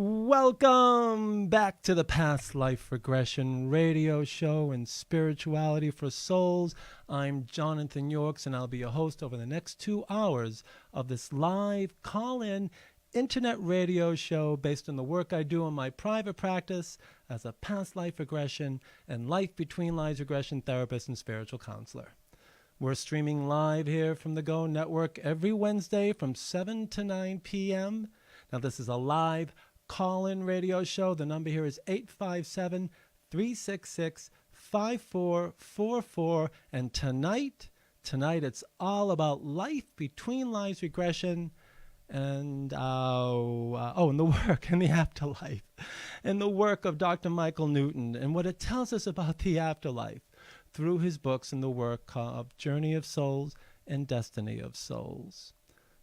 Welcome back to the Past Life Regression radio show and Spirituality for Souls. I'm Jonathan Yorks, and I'll be your host over the next 2 hours of this live call-in internet radio show based on the work I do in my private practice as a past life regression and life between lives regression therapist and spiritual counselor. We're streaming live here from the Go Network every Wednesday from 7 to 9 p.m. Now, this is a live call-in radio show. The number here is 857-366-5444. And tonight it's all about life between lives regression and and the work and the afterlife and the work of Dr. Michael Newton and what it tells us about the afterlife through his books and the work of Journey of Souls and Destiny of Souls.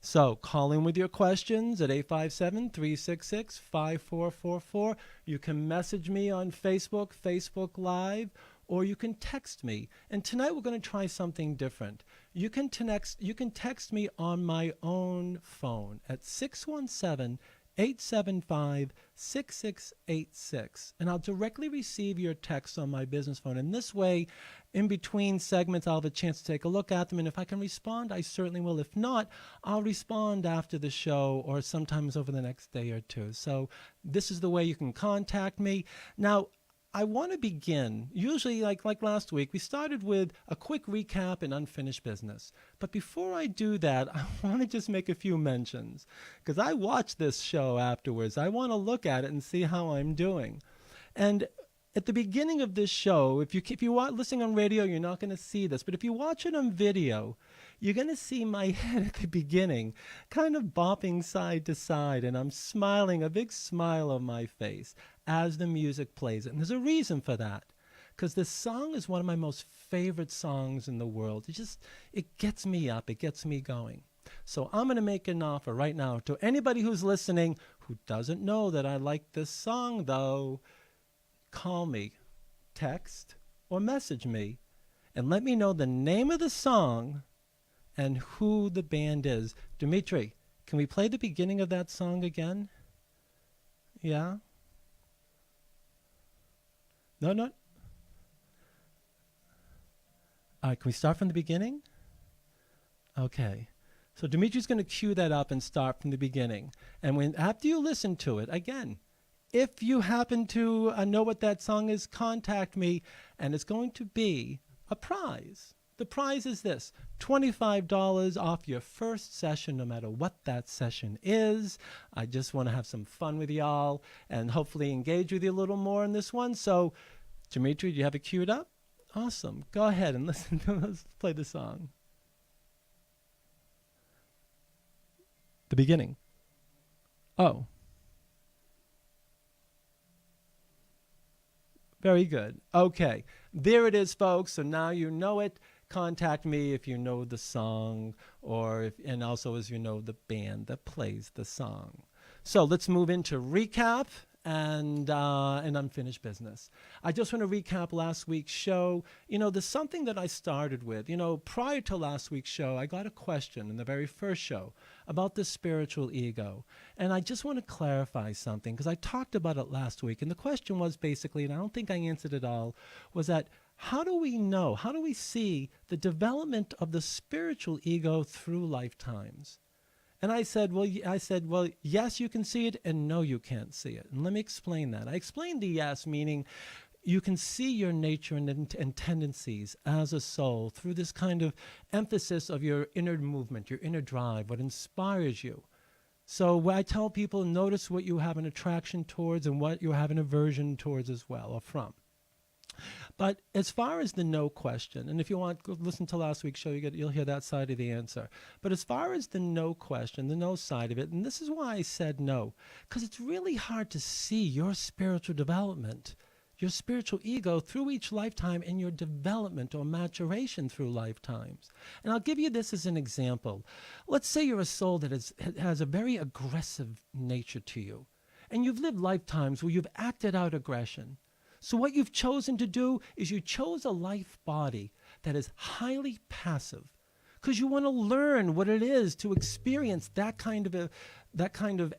So call in with your questions at 857-366-5444. You can message me on Facebook Live, or you can text me. And tonight we're going to try something different. You can text me on my own phone at 617-875-6686. And I'll directly receive your text on my business phone. And this way, in between segments, I'll have a chance to take a look at them. And if I can respond, I certainly will. If not, I'll respond after the show or sometimes over the next day or two. So this is the way you can contact me. Now, I want to begin, usually like last week, we started with a quick recap and unfinished business. But before I do that, I want to just make a few mentions, because I watch this show afterwards. I want to look at it and see how I'm doing. And at the beginning of this show, if you are listening on radio, you're not going to see this. But if you watch it on video, you're going to see my head at the beginning kind of bopping side to side, and I'm smiling, a big smile on my face as the music plays it. And there's a reason for that, because this song is one of my most favorite songs in the world. It gets me up, it gets me going. So I'm going to make an offer right now to anybody who's listening who doesn't know that I like this song, though. Call me, text, or message me, and let me know the name of the song and who the band is. Dimitri, can we play the beginning of that song again? Yeah? No? All right, can we start from the beginning? Okay. So Dimitri's going to cue that up and start from the beginning. And after you listen to it, again, if you happen to know what that song is, contact me, and it's going to be a prize. The prize is this: $25 off your first session, no matter what that session is. I just want to have some fun with y'all and hopefully engage with you a little more in this one. So, Dimitri, do you have it queued up? Awesome. Go ahead and listen. Let's play the song. The beginning. Oh. Very good. Okay. There it is, folks. So now you know it. Contact me if you know the song, and also as you know the band that plays the song. So let's move into recap and unfinished business. I just want to recap last week's show. There's something that I started with. Prior to last week's show, I got a question in the very first show about the spiritual ego. And I just want to clarify something, because I talked about it last week. And the question was basically, and I don't think I answered it all, was that how do we know, how do we see the development of the spiritual ego through lifetimes? And I said, well, yes, you can see it, and no, you can't see it. And let me explain that. I explained the yes, meaning you can see your nature and tendencies as a soul through this kind of emphasis of your inner movement, your inner drive, what inspires you. So when I tell people, notice what you have an attraction towards and what you have an aversion towards as well, or from. But as far as the no question, and if you want, go listen to last week's show, you'll hear that side of the answer. But as far as the no question, the no side of it, and this is why I said no, because it's really hard to see your spiritual development, your spiritual ego through each lifetime, and your development or maturation through lifetimes. And I'll give you this as an example. Let's say you're a soul that has a very aggressive nature to you, and you've lived lifetimes where you've acted out aggression. So what you've chosen to do is you chose a life body that is highly passive, because you want to learn what it is to experience that kind of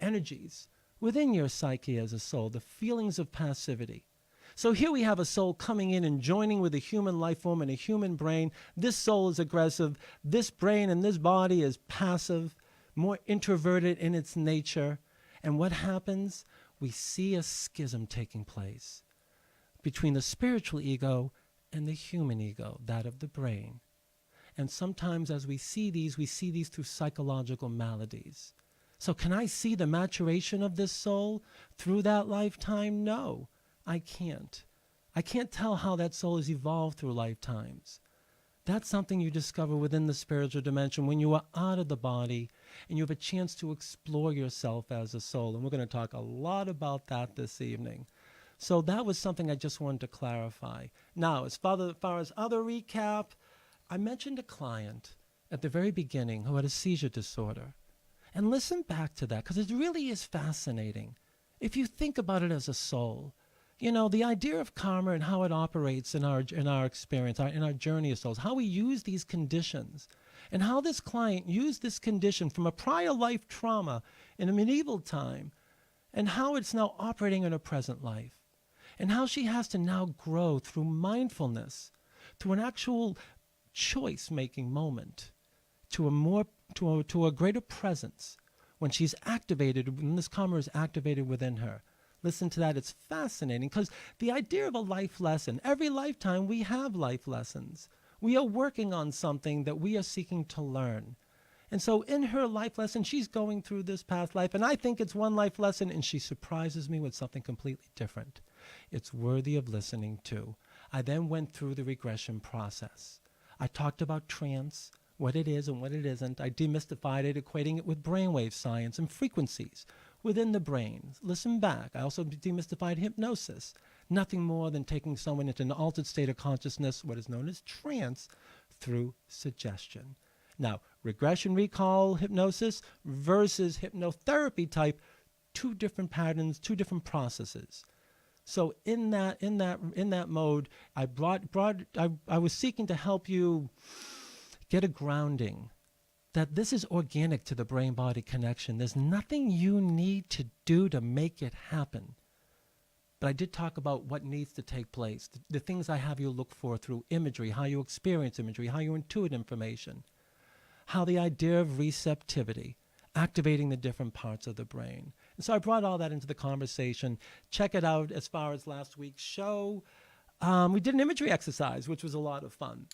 energies. within your psyche as a soul, the feelings of passivity. So here we have a soul coming in and joining with a human life form and a human brain. This soul is aggressive. This brain and this body is passive, more introverted in its nature. And what happens? We see a schism taking place between the spiritual ego and the human ego, that of the brain. And sometimes as we see these through psychological maladies. So can I see the maturation of this soul through that lifetime? No, I can't. I can't tell how that soul has evolved through lifetimes. That's something you discover within the spiritual dimension when you are out of the body and you have a chance to explore yourself as a soul. And we're going to talk a lot about that this evening. So that was something I just wanted to clarify. Now, as far as other recap, I mentioned a client at the very beginning who had a seizure disorder. And listen back to that, because it really is fascinating. If you think about it as a soul, you know, the idea of karma and how it operates in our experience, in our journey as souls, how we use these conditions, and how this client used this condition from a prior life trauma in a medieval time, and how it's now operating in her present life, and how she has to now grow through mindfulness, through an actual choice-making moment, to a greater presence when she's activated, when this karma is activated within her. Listen to that. It's fascinating because the idea of a life lesson, every lifetime we have life lessons. We are working on something that we are seeking to learn. And so in her life lesson, she's going through this past life, and I think it's one life lesson, and she surprises me with something completely different. It's worthy of listening to. I then went through the regression process. I talked about trance, what it is and what it isn't. I demystified it, equating it with brainwave science and frequencies within the brain. Listen back. I also demystified hypnosis. Nothing more than taking someone into an altered state of consciousness, what is known as trance, through suggestion. Now, regression recall hypnosis versus hypnotherapy type, two different patterns, two different processes. So in that mode, I was seeking to help you get a grounding that this is organic to the brain-body connection. There's nothing you need to do to make it happen. But I did talk about what needs to take place, the things I have you look for through imagery, how you experience imagery, how you intuit information, how the idea of receptivity, activating the different parts of the brain. And so I brought all that into the conversation. Check it out as far as last week's show. We did an imagery exercise, which was a lot of fun.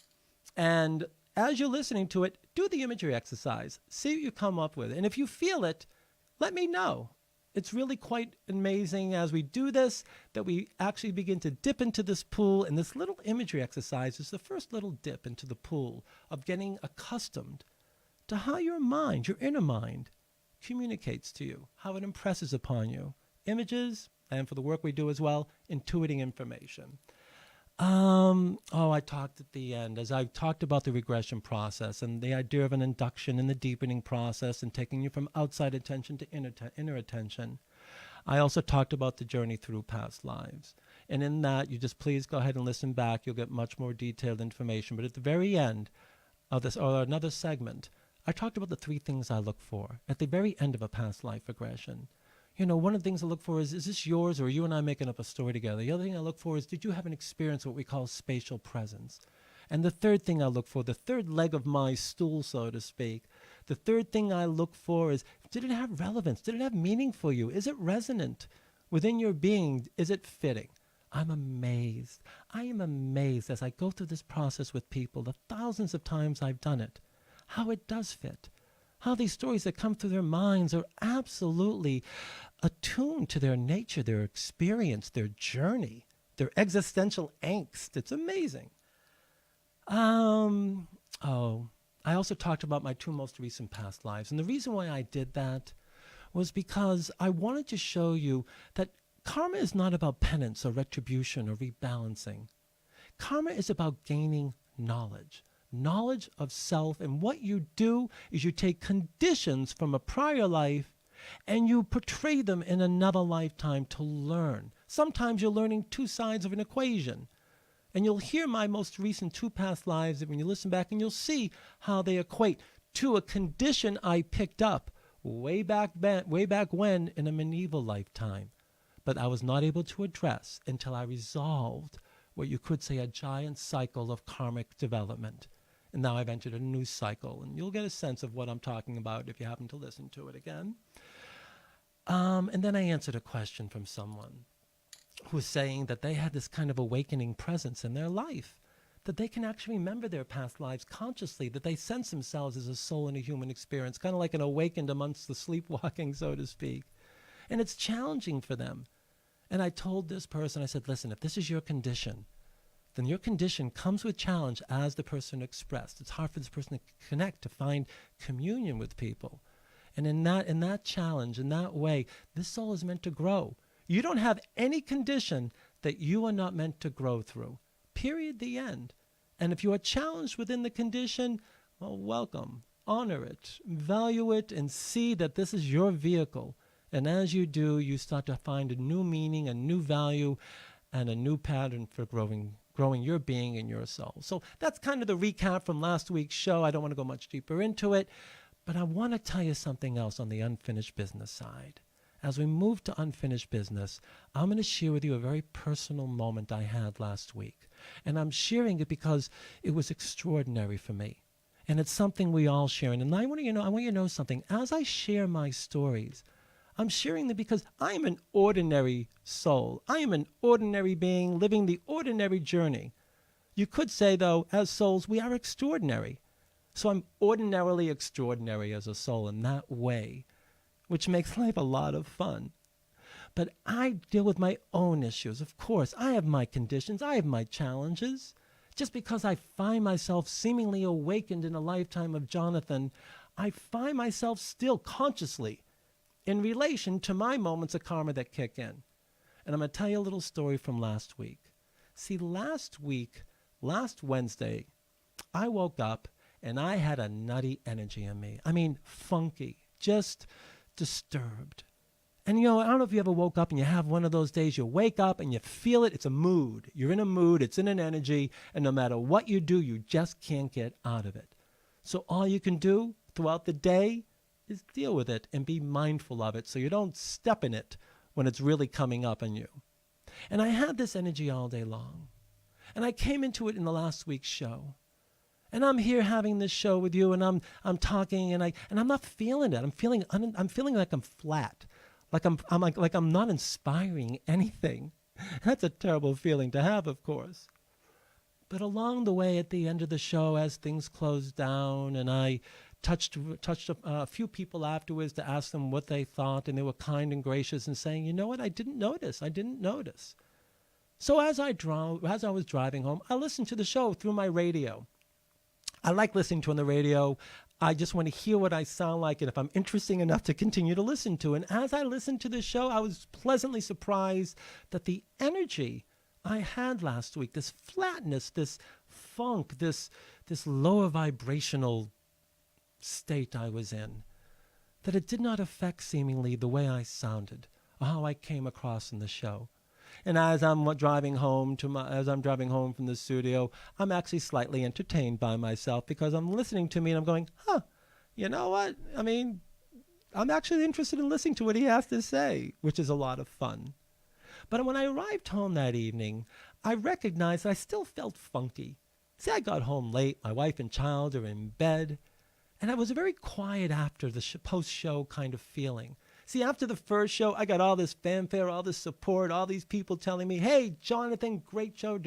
And as you're listening to it, do the imagery exercise. See what you come up with. And if you feel it, let me know. It's really quite amazing as we do this that we actually begin to dip into this pool. And this little imagery exercise is the first little dip into the pool of getting accustomed to how your mind, your inner mind, communicates to you, how it impresses upon you. Images, and for the work we do as well, intuiting information. I talked at the end, as I talked about the regression process and the idea of an induction in the deepening process and taking you from outside attention to inner attention. I also talked about the journey through past lives. And in that, you just please go ahead and listen back. You'll get much more detailed information. But at the very end of this, or another segment, I talked about the three things I look for at the very end of a past life regression. You know, one of the things I look for is this yours, or are you and I making up a story together? The other thing I look for is, did you have an experience of what we call spatial presence? And the third thing I look for, the third leg of my stool, so to speak, the third thing I look for is, did it have relevance? Did it have meaning for you? Is it resonant within your being? Is it fitting? I'm amazed. I am amazed as I go through this process with people, the thousands of times I've done it, how it does fit. How these stories that come through their minds are absolutely attuned to their nature, their experience, their journey, their existential angst. It's amazing. I also talked about my two most recent past lives. And the reason why I did that was because I wanted to show you that karma is not about penance or retribution or rebalancing. Karma is about gaining knowledge. Knowledge of self, and what you do is you take conditions from a prior life and you portray them in another lifetime to learn. Sometimes you're learning two sides of an equation, and you'll hear my most recent two past lives when you listen back, and you'll see how they equate to a condition I picked up way back when in a medieval lifetime. But I was not able to address until I resolved what you could say a giant cycle of karmic development. And now I've entered a new cycle, and you'll get a sense of what I'm talking about if you happen to listen to it again. And then I answered a question from someone who was saying that they had this kind of awakening presence in their life, that they can actually remember their past lives consciously, that they sense themselves as a soul in a human experience, kind of like an awakened amongst the sleepwalking, so to speak. And it's challenging for them. And I told this person, I said, listen, if this is your condition, then your condition comes with challenge as the person expressed. It's hard for this person to connect, to find communion with people. And in that challenge, in that way, this soul is meant to grow. You don't have any condition that you are not meant to grow through. Period, the end. And if you are challenged within the condition, well, welcome. Honor it, value it, and see that this is your vehicle. And as you do, you start to find a new meaning, a new value, and a new pattern for growing your being and your soul. So that's kind of the recap from last week's show. I don't want to go much deeper into it, but I want to tell you something else on the unfinished business side. As we move to unfinished business, I'm going to share with you a very personal moment I had last week. And I'm sharing it because it was extraordinary for me. And it's something we all share. And I want you to know something. As I share my stories, I'm sharing them because I am an ordinary soul. I am an ordinary being living the ordinary journey. You could say, though, as souls, we are extraordinary. So I'm ordinarily extraordinary as a soul in that way, which makes life a lot of fun. But I deal with my own issues. Of course, I have my conditions. I have my challenges. Just because I find myself seemingly awakened in a lifetime of Jonathan, I find myself still consciously in relation to my moments of karma that kick in. And I'm going to tell you a little story from last week. See, last Wednesday, I woke up and I had a nutty energy in me. I mean, funky, just disturbed. And I don't know if you ever woke up and you have one of those days, you wake up and you feel it. It's a mood. You're in a mood. It's in an energy. And no matter what you do, you just can't get out of it. So all you can do throughout the day is deal with it and be mindful of it so you don't step in it when it's really coming up on you. And I had this energy all day long. And I came into it in the last week's show. And I'm here having this show with you, and I'm talking, and I'm not feeling it. I'm feeling like I'm flat, like I'm not inspiring anything. That's a terrible feeling to have, of course. But along the way, at the end of the show, as things closed down, and I touched a few people afterwards to ask them what they thought, and they were kind and gracious and saying, you know what, I didn't notice. So as I was driving home, I listened to the show through my radio. I like listening to on the radio. I just want to hear what I sound like and if I'm interesting enough to continue to listen to. And as I listened to the show, I was pleasantly surprised that the energy I had last week, this flatness, this funk, this lower vibrational state I was in, that it did not affect seemingly the way I sounded or how I came across in the show. And as I'm driving home from the studio, I'm actually slightly entertained by myself because I'm listening to me and I'm going, you know what? I mean, I'm actually interested in listening to what he has to say, which is a lot of fun. But when I arrived home that evening, I recognized I still felt funky. See, I got home late. My wife and child are in bed. And I was very quiet after the post-show kind of feeling. See, after the first show, I got all this fanfare, all this support, all these people telling me, hey, Jonathan, great show,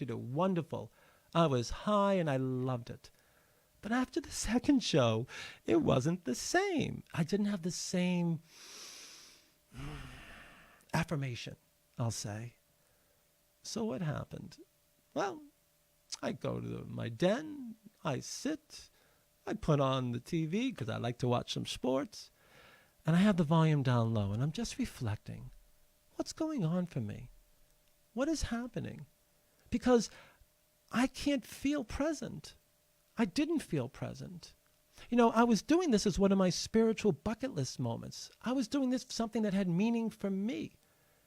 wonderful. I was high and I loved it. But after the second show, it wasn't the same. I didn't have the same affirmation, I'll say. So what happened? Well, I go to my den, I sit, I put on the TV because I like to watch some sports. And I have the volume down low, and I'm just reflecting. What's going on for me? What is happening? Because I can't feel present. I didn't feel present. I was doing this as one of my spiritual bucket list moments. I was doing this for something that had meaning for me.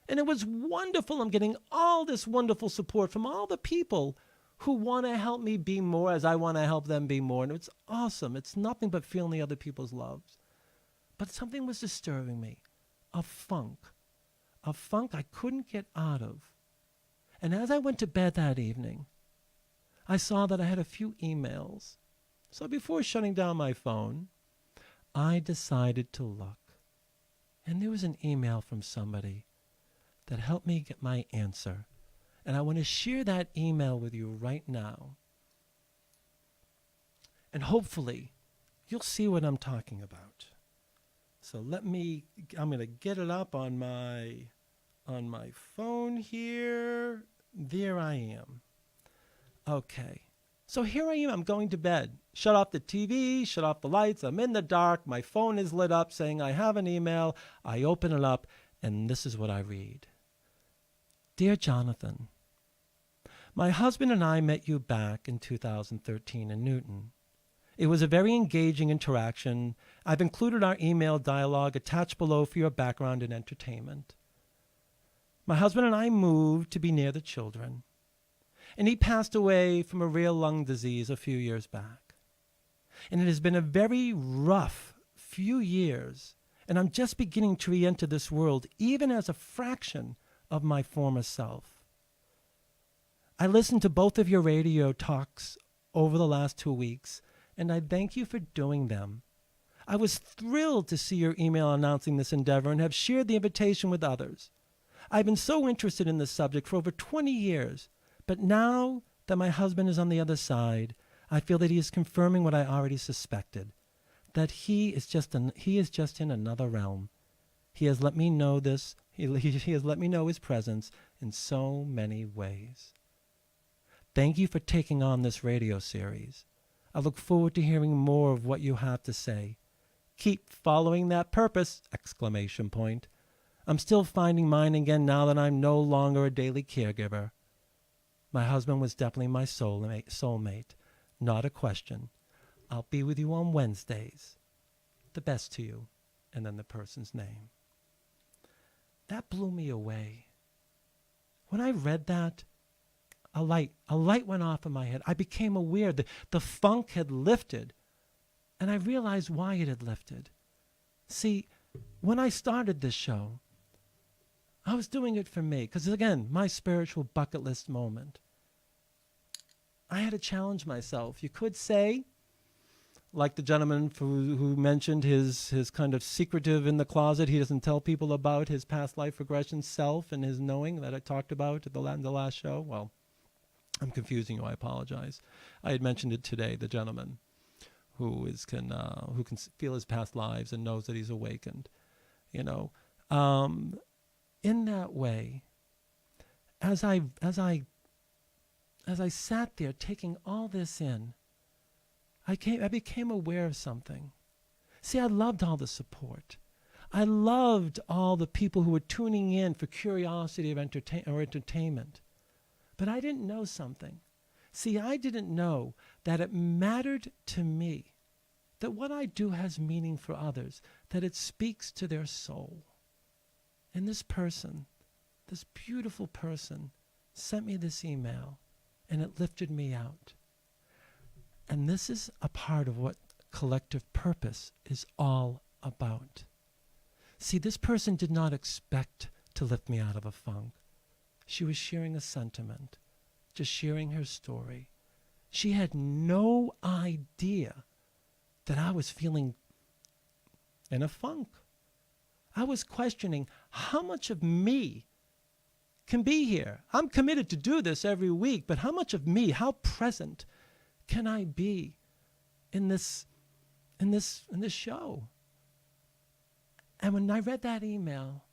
And it was wonderful. I'm getting all this wonderful support from all the people who want to help me be more as I want to help them be more. And it's awesome. It's nothing but feeling the other people's loves. But something was disturbing me, a funk I couldn't get out of. And as I went to bed that evening, I saw that I had a few emails. So before shutting down my phone, I decided to look. And there was an email from somebody that helped me get my answer. And I want to share that email with you right now. And hopefully, you'll see what I'm talking about. So I'm going to get it up on my phone here. There I am. Okay. So here I am. I'm going to bed. Shut off the TV, shut off the lights. I'm in the dark. My phone is lit up saying I have an email. I open it up, and this is what I read. Dear Jonathan, my husband and I met you back in 2013 in Newton. It was a very engaging interaction. I've included our email dialogue attached below for your background and entertainment. My husband and I moved to be near the children, and he passed away from a rare lung disease a few years back. And it has been a very rough few years, and I'm just beginning to re-enter this world, even as a fraction of my former self. I listened to both of your radio talks over the last 2 weeks, and I thank you for doing them. I was thrilled to see your email announcing this endeavor and have shared the invitation with others. I've been so interested in this subject for over 20 years, but now that my husband is on the other side, I feel that he is confirming what I already suspected, that he is just in another realm. He has let me know this. He has let me know his presence in so many ways. Thank you for taking on this radio series. I look forward to hearing more of what you have to say. Keep following that purpose! ! I'm still finding mine again now that I'm no longer a daily caregiver. My husband was definitely my soulmate. Not a question. I'll be with you on Wednesdays. The best to you. And then the person's name. That blew me away. When I read that, a light went off in my head. I became aware that the funk had lifted, and I realized why it had lifted. See, when I started this show, I was doing it for me, because again, my spiritual bucket list moment. I had to challenge myself. You could say, like the gentleman who mentioned his kind of secretive in the closet, he doesn't tell people about his past life regression self and his knowing that I talked about at the last show. Well, I'm confusing you. I apologize. I had mentioned it today. The gentleman who can feel his past lives and knows that he's awakened. In that way, as I sat there taking all this in, I became aware of something. See, I loved all the support. I loved all the people who were tuning in for curiosity or entertainment. But I didn't know something. See, I didn't know that it mattered to me, that what I do has meaning for others, that it speaks to their soul. And this person, this beautiful person, sent me this email, and it lifted me out. And this is a part of what collective purpose is all about. See, this person did not expect to lift me out of a funk. She was sharing a sentiment, just sharing her story. She had no idea that I was feeling in a funk. I was questioning how much of me can be here. I'm committed to do this every week, but how much of me, how present can I be in this show? And when I read that email,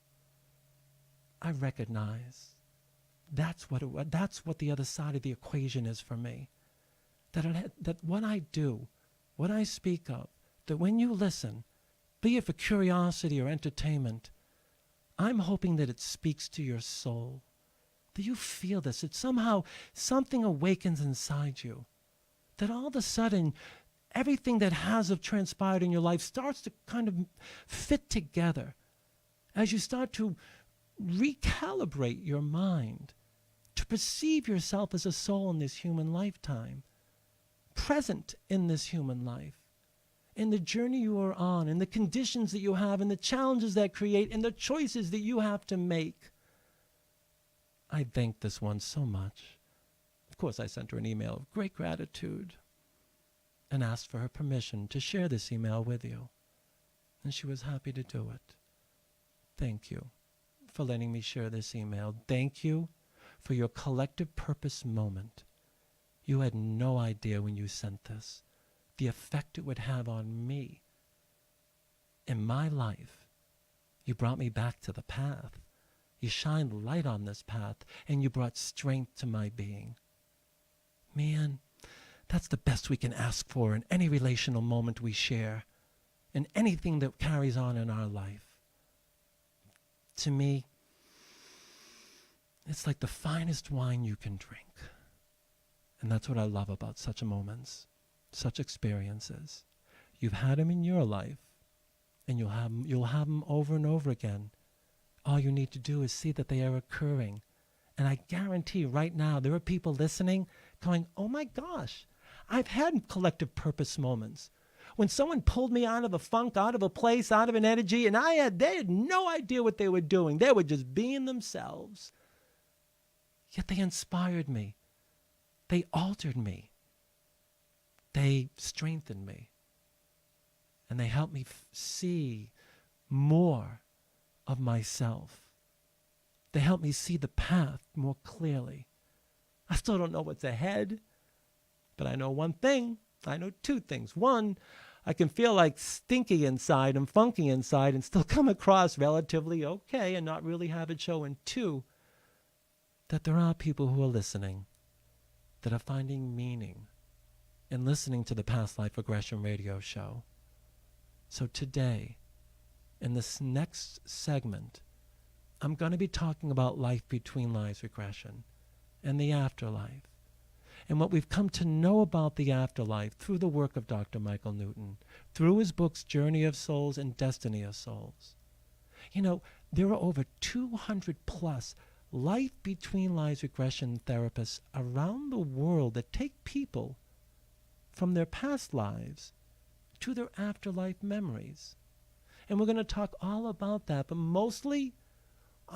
I recognized that's what the other side of the equation is for me. That what I do, what I speak of, that when you listen, be it for curiosity or entertainment, I'm hoping that it speaks to your soul. That you feel this. That somehow something awakens inside you. That all of a sudden, everything that has transpired in your life starts to kind of fit together as you start to recalibrate your mind to perceive yourself as a soul in this human lifetime, present in this human life. and the journey you are on and the conditions that you have and the challenges that create and the choices that you have to make. I thank this one so much. Of course, I sent her an email of great gratitude and asked for her permission to share this email with you. And she was happy to do it. Thank you for letting me share this email. Thank you for your collective purpose moment. You had no idea when you sent this the effect it would have on me in my life. You brought me back to the path. You shined light on this path, and you brought strength to my being. Man, that's the best we can ask for in any relational moment we share, in anything that carries on in our life. To me, it's like the finest wine you can drink. And that's what I love about such moments, such experiences. You've had them in your life, and you'll have them over and over again. All you need to do is see that they are occurring. And I guarantee right now there are people listening going, oh my gosh, I've had collective purpose moments. When someone pulled me out of a funk, out of a place, out of an energy, and they had no idea what they were doing. They were just being themselves. Yet they inspired me. They altered me. They strengthened me. And they helped me see more of myself. They helped me see the path more clearly. I still don't know what's ahead, but I know one thing. I know two things. One, I can feel like stinky inside and funky inside and still come across relatively okay and not really have it show. And two, that there are people who are listening that are finding meaning in listening to the Past Life Regression radio show. So today, in this next segment, I'm going to be talking about life between lives regression and the afterlife, and what we've come to know about the afterlife through the work of Dr. Michael Newton, through his books Journey of Souls and Destiny of Souls. You know, there are over 200 plus life between lives regression therapists around the world that take people from their past lives to their afterlife memories. And we're going to talk all about that, but mostly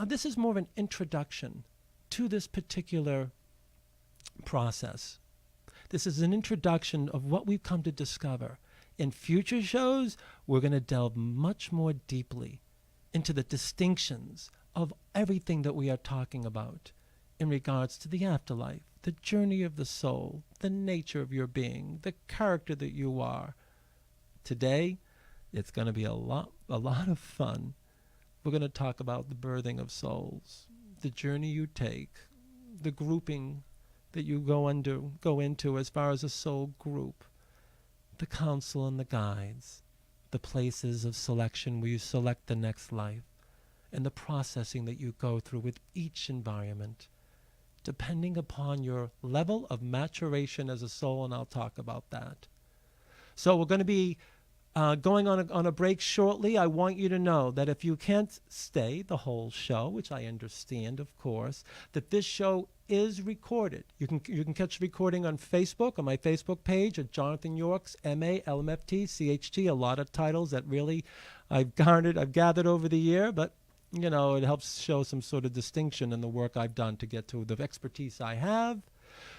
this is more of an introduction to this particular process. This is an introduction of what we've come to discover. In future shows, we're going to delve much more deeply into the distinctions of everything that we are talking about in regards to the afterlife, the journey of the soul, the nature of your being, the character that you are. Today, it's going to be a lot of fun. We're going to talk about the birthing of souls, the journey you take, the grouping that you go into as far as a soul group, the counsel and the guides, the places of selection where you select the next life, and the processing that you go through with each environment, depending upon your level of maturation as a soul, and I'll talk about that. So we're going to be going on a break shortly. I want you to know that if you can't stay the whole show, which I understand, of course, that this show is recorded. You can catch the recording on Facebook, on my Facebook page at Jonathan York's MALMFT, a lot of titles that really I've gathered over the year, but you know, it helps show some sort of distinction in the work I've done to get to the expertise I have.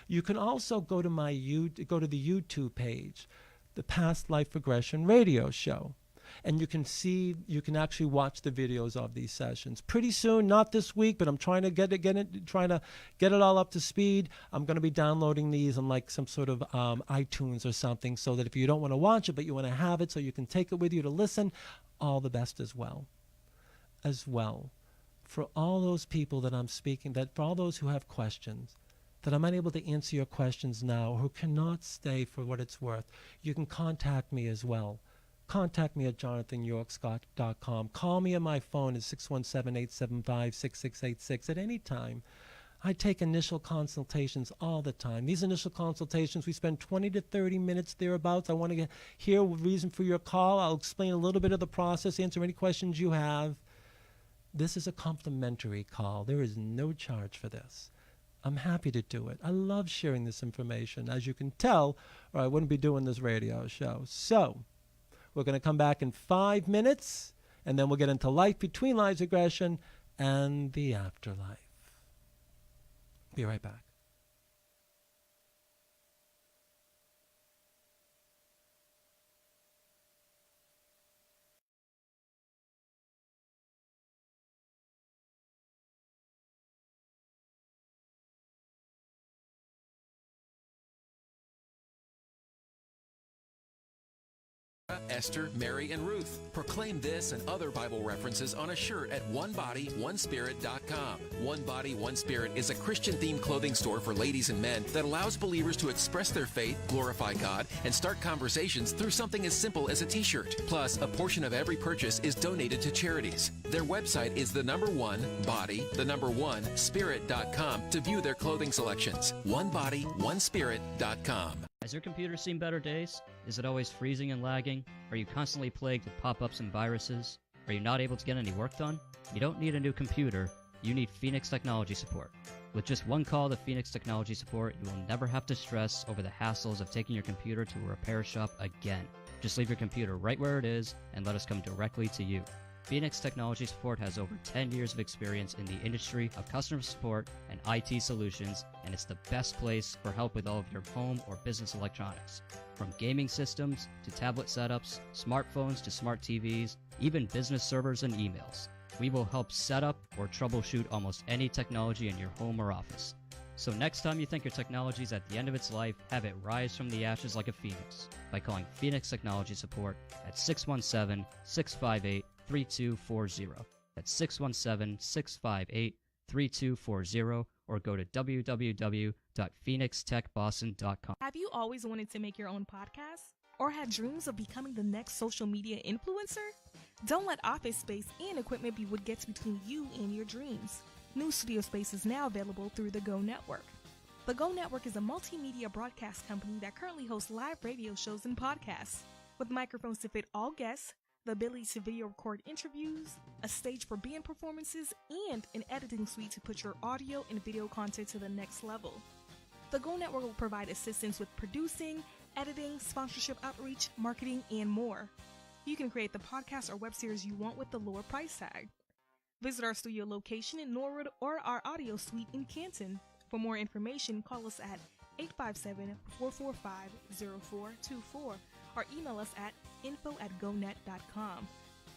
You can also go to the YouTube page, the Past Life Regression radio show, and you can actually watch the videos of these sessions. Pretty soon, not this week, but I'm trying to get it all up to speed. I'm going to be downloading these on like some sort of iTunes or something, so that if you don't want to watch it, but you want to have it so you can take it with you to listen, all the best as well. For all those people that I'm speaking, for all those who have questions, that I'm unable to answer your questions now, or who cannot stay for what it's worth, you can contact me as well. Contact me at jonathanyorkscott.com. Call me on my phone at 617-875-6686 at any time. I take initial consultations all the time. These initial consultations, we spend 20 to 30 minutes thereabouts. I want to hear the reason for your call. I'll explain a little bit of the process, answer any questions you have. This is a complimentary call. There is no charge for this. I'm happy to do it. I love sharing this information, as you can tell, or I wouldn't be doing this radio show. So, We're going to come back in 5 minutes, and then we'll get into life between lives, regression, and the afterlife. Be right back. Esther, Mary, and Ruth. Proclaim this and other Bible references on a shirt at OneBodyOneSpirit.com. One Body, One Spirit is a Christian-themed clothing store for ladies and men that allows believers to express their faith, glorify God, and start conversations through something as simple as a t-shirt. Plus, a portion of every purchase is donated to charities. Their website is Spirit.com to view their clothing selections. OneBodyOneSpirit.com. Has your computer seen better days? Is it always freezing and lagging? Are you constantly plagued with pop-ups and viruses? Are you not able to get any work done? You don't need a new computer. You need Phoenix Technology Support. With just one call to Phoenix Technology Support, you will never have to stress over the hassles of taking your computer to a repair shop again. Just leave your computer right where it is and let us come directly to you. Phoenix Technology Support has over 10 years of experience in the industry of customer support and IT solutions, and it's the best place for help with all of your home or business electronics. From gaming systems to tablet setups, smartphones to smart TVs, even business servers and emails. We will help set up or troubleshoot almost any technology in your home or office. So next time you think your technology is at the end of its life, have it rise from the ashes like a phoenix by calling Phoenix Technology Support at 617-658-3240. That's 617-658-3240, or go to www.phoenixtechboston.com. Have you always wanted to make your own podcast? Or had dreams of becoming the next social media influencer? Don't let office space and equipment be what gets between you and your dreams. New studio space is now available through the Go Network. The Go Network is a multimedia broadcast company that currently hosts live radio shows and podcasts. With microphones to fit all guests, the ability to video record interviews, a stage for band performances, and an editing suite to put your audio and video content to the next level. The Go Network will provide assistance with producing, editing, sponsorship outreach, marketing, and more. You can create the podcast or web series you want with the lower price tag. Visit our studio location in Norwood or our audio suite in Canton. For more information, call us at 857-445-0424 or email us at info@gonet.com.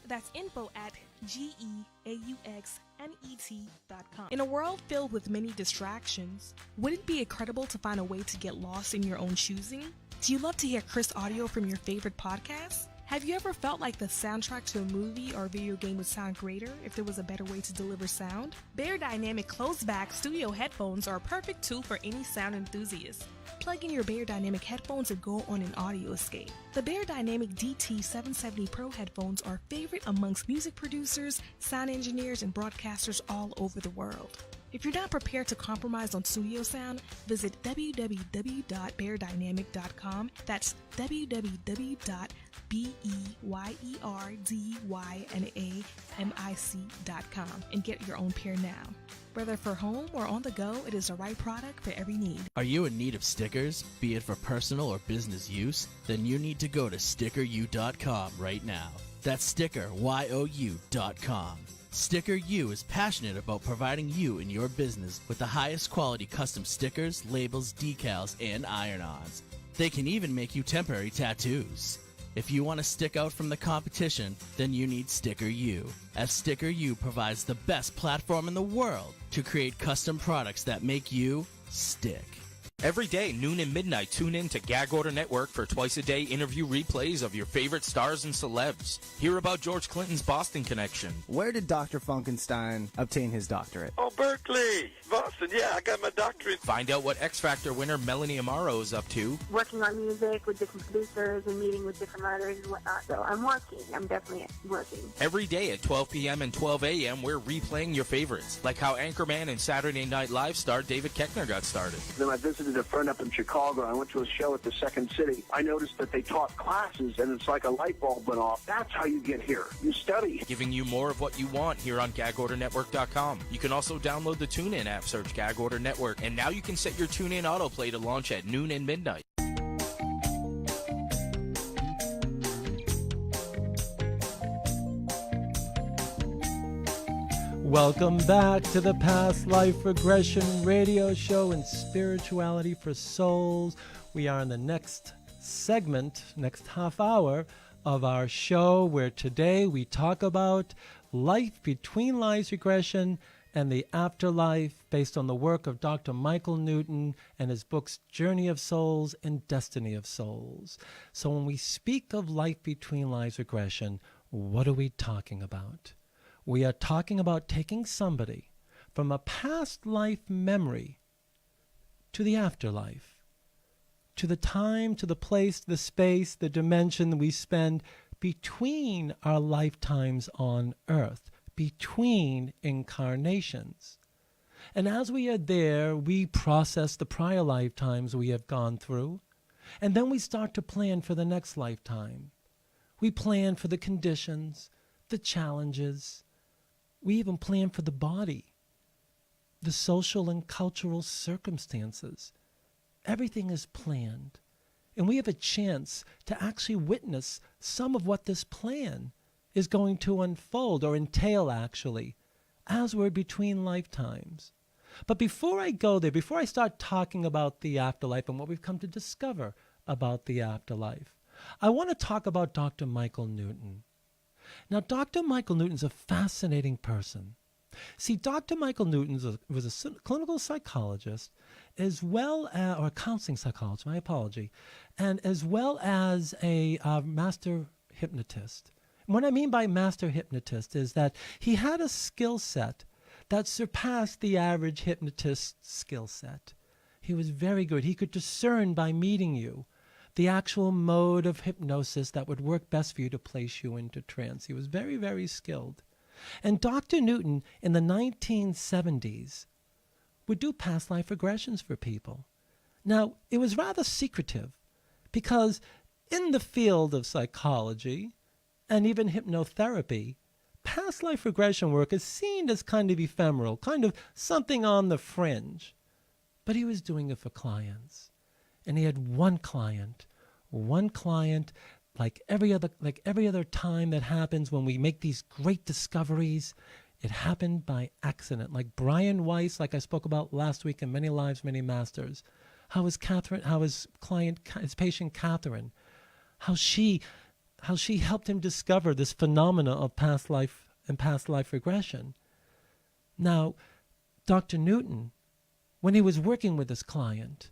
That's info@GEAUXNET.com. In a world filled with many distractions, would it be incredible to find a way to get lost in your own choosing? Do you love to hear crisp audio from your favorite podcasts? Have you ever felt like the soundtrack to a movie or video game would sound greater if there was a better way to deliver sound? Bear Dynamic closed-back studio headphones are a perfect tool for any sound enthusiast. Plug in your Bear Dynamic headphones and go on an audio escape. The Bear Dynamic DT770 Pro headphones are a favorite amongst music producers, sound engineers, and broadcasters all over the world. If you're not prepared to compromise on studio sound, visit www.beardynamic.com. That's www.beardynamic.com and get your own pair now. Whether for home or on the go, it is the right product for every need. Are you in need of stickers, be it for personal or business use? Then you need to go to stickeryou.com right now. That's stickeryou.com. Sticker U is passionate about providing you and your business with the highest quality custom stickers, labels, decals, and iron-ons. They can even make you temporary tattoos. If you want to stick out from the competition, then you need Sticker U, as Sticker U provides the best platform in the world to create custom products that make you stick. Every day, noon and midnight, tune in to Gag Order Network for twice-a-day interview replays of your favorite stars and celebs. Hear about George Clinton's Boston connection. Where did Dr. Funkenstein obtain his doctorate? Oh, Berkeley, Boston, yeah, I got my doctorate. Find out what X Factor winner Melanie Amaro is up to. Working on music with different producers and meeting with different writers and whatnot. So I'm working. I'm definitely working. Every day at 12 p.m. and 12 a.m., we're replaying your favorites, like how Anchorman and Saturday Night Live star David Koechner got started. Then I visited a friend up in Chicago. I went to a show at the Second City. I noticed that they taught classes, and it's like a light bulb went off. That's how you get here. You study. Giving you more of what you want here on GagOrderNetwork.com. You can also download the TuneIn app, search Gag Order Network, and now you can set your TuneIn autoplay to launch at noon and midnight. Welcome back to the Past Life Regression radio show and Spirituality for Souls. We are in the next segment, next half hour of our show, where today we talk about life between lives regression and the afterlife, based on the work of Dr. Michael Newton and his books Journey of Souls and Destiny of Souls. So when we speak of life between lives regression, what are we talking about? We are talking about taking somebody from a past life memory to the afterlife, to the time, to the place, the space, the dimension we spend between our lifetimes on earth, between incarnations. And as we are there, we process the prior lifetimes we have gone through, and then we start to plan for the next lifetime. We plan for the conditions, the challenges. We even plan for the body, the social and cultural circumstances. Everything is planned. And we have a chance to actually witness some of what this plan is going to unfold or entail, actually, as we're between lifetimes. But before I go there, before I start talking about the afterlife and what we've come to discover about the afterlife, I want to talk about Dr. Michael Newton. Now, Dr. Michael Newton's a fascinating person. See, Dr. Michael Newton was a clinical psychologist, as well as, or a counseling psychologist, my apology, and as well as a master hypnotist. And what I mean by master hypnotist is that he had a skill set that surpassed the average hypnotist's skill set. He was very good. He could discern by meeting you the actual mode of hypnosis that would work best for you to place you into trance. He was very, very skilled. And Dr. Newton, in the 1970s, would do past life regressions for people. Now, it was rather secretive, because in the field of psychology and even hypnotherapy, past life regression work is seen as kind of ephemeral, kind of something on the fringe. But he was doing it for clients. And he had one client, like every other time that happens when we make these great discoveries, it happened by accident. Like Brian Weiss, like I spoke about last week in Many Lives, Many Masters, how his patient Catherine, how she helped him discover this phenomena of past life and past life regression. Now, Dr. Newton, when he was working with this client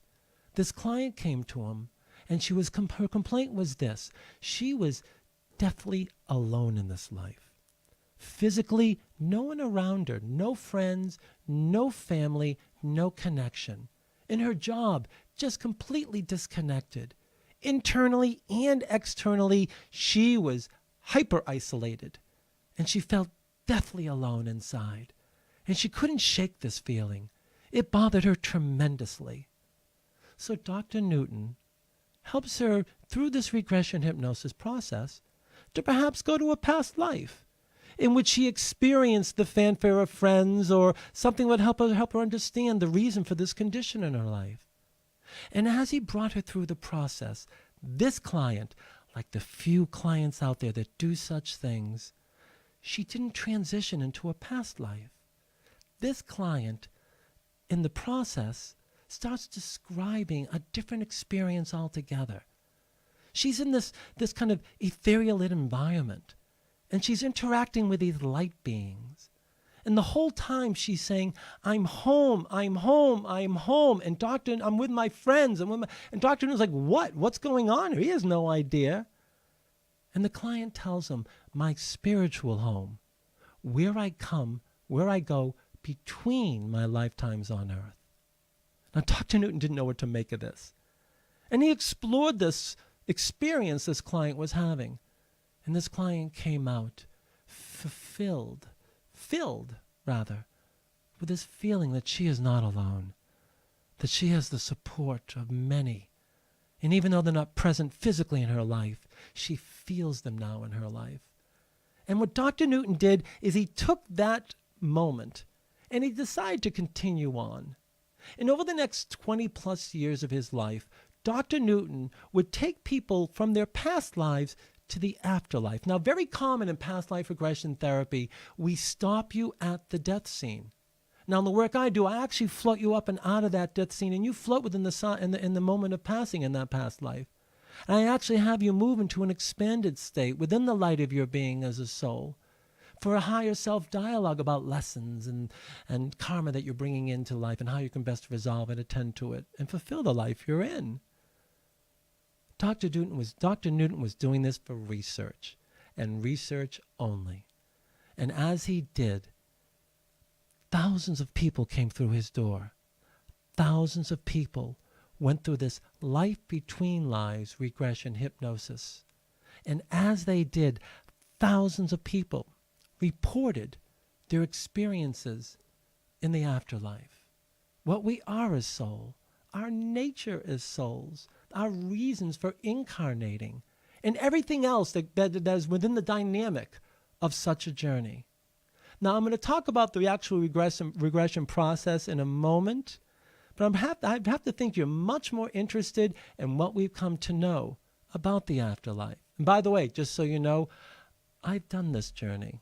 came to him, and her complaint was this: she was deathly alone in this life. Physically, no one around her, no friends, no family, no connection. In her job, just completely disconnected. Internally and externally, she was hyper-isolated, and she felt deathly alone inside. And she couldn't shake this feeling. It bothered her tremendously. So Dr. Newton helps her through this regression hypnosis process to perhaps go to a past life in which she experienced the fanfare of friends, or something would help her understand the reason for this condition in her life. And as he brought her through the process, this client, like the few clients out there that do such things, she didn't transition into a past life. This client, in the process, starts describing a different experience altogether. She's in this kind of ethereal environment, and she's interacting with these light beings. And the whole time she's saying, I'm home, I'm home, I'm home. And doctor, I'm with my friends. And Dr. Newton's like, what? What's going on here? He has no idea. And the client tells him, my spiritual home, where I go between my lifetimes on earth. Now, Dr. Newton didn't know what to make of this. And he explored this experience this client was having. And this client came out filled with this feeling that she is not alone, that she has the support of many. And even though they're not present physically in her life, she feels them now in her life. And what Dr. Newton did is he took that moment and he decided to continue on. And over the next 20 plus years of his life, Dr. Newton would take people from their past lives to the afterlife. Now, very common in past life regression therapy, we stop you at the death scene. Now, in the work I do, I actually float you up and out of that death scene, and you float within in the moment of passing in that past life. And I actually have you move into an expanded state within the light of your being as a soul for a higher self-dialogue about lessons and karma that you're bringing into life and how you can best resolve and attend to it and fulfill the life you're in. Dr. Newton was doing this for research, and research only. And as he did, thousands of people came through his door. Thousands of people went through this life between lives regression hypnosis. And as they did, thousands of people reported their experiences in the afterlife. What we are as soul, our nature as souls, our reasons for incarnating, and everything else that is within the dynamic of such a journey. Now, I'm going to talk about the actual regression process in a moment, but I have to think you're much more interested in what we've come to know about the afterlife. And by the way, just so you know, I've done this journey.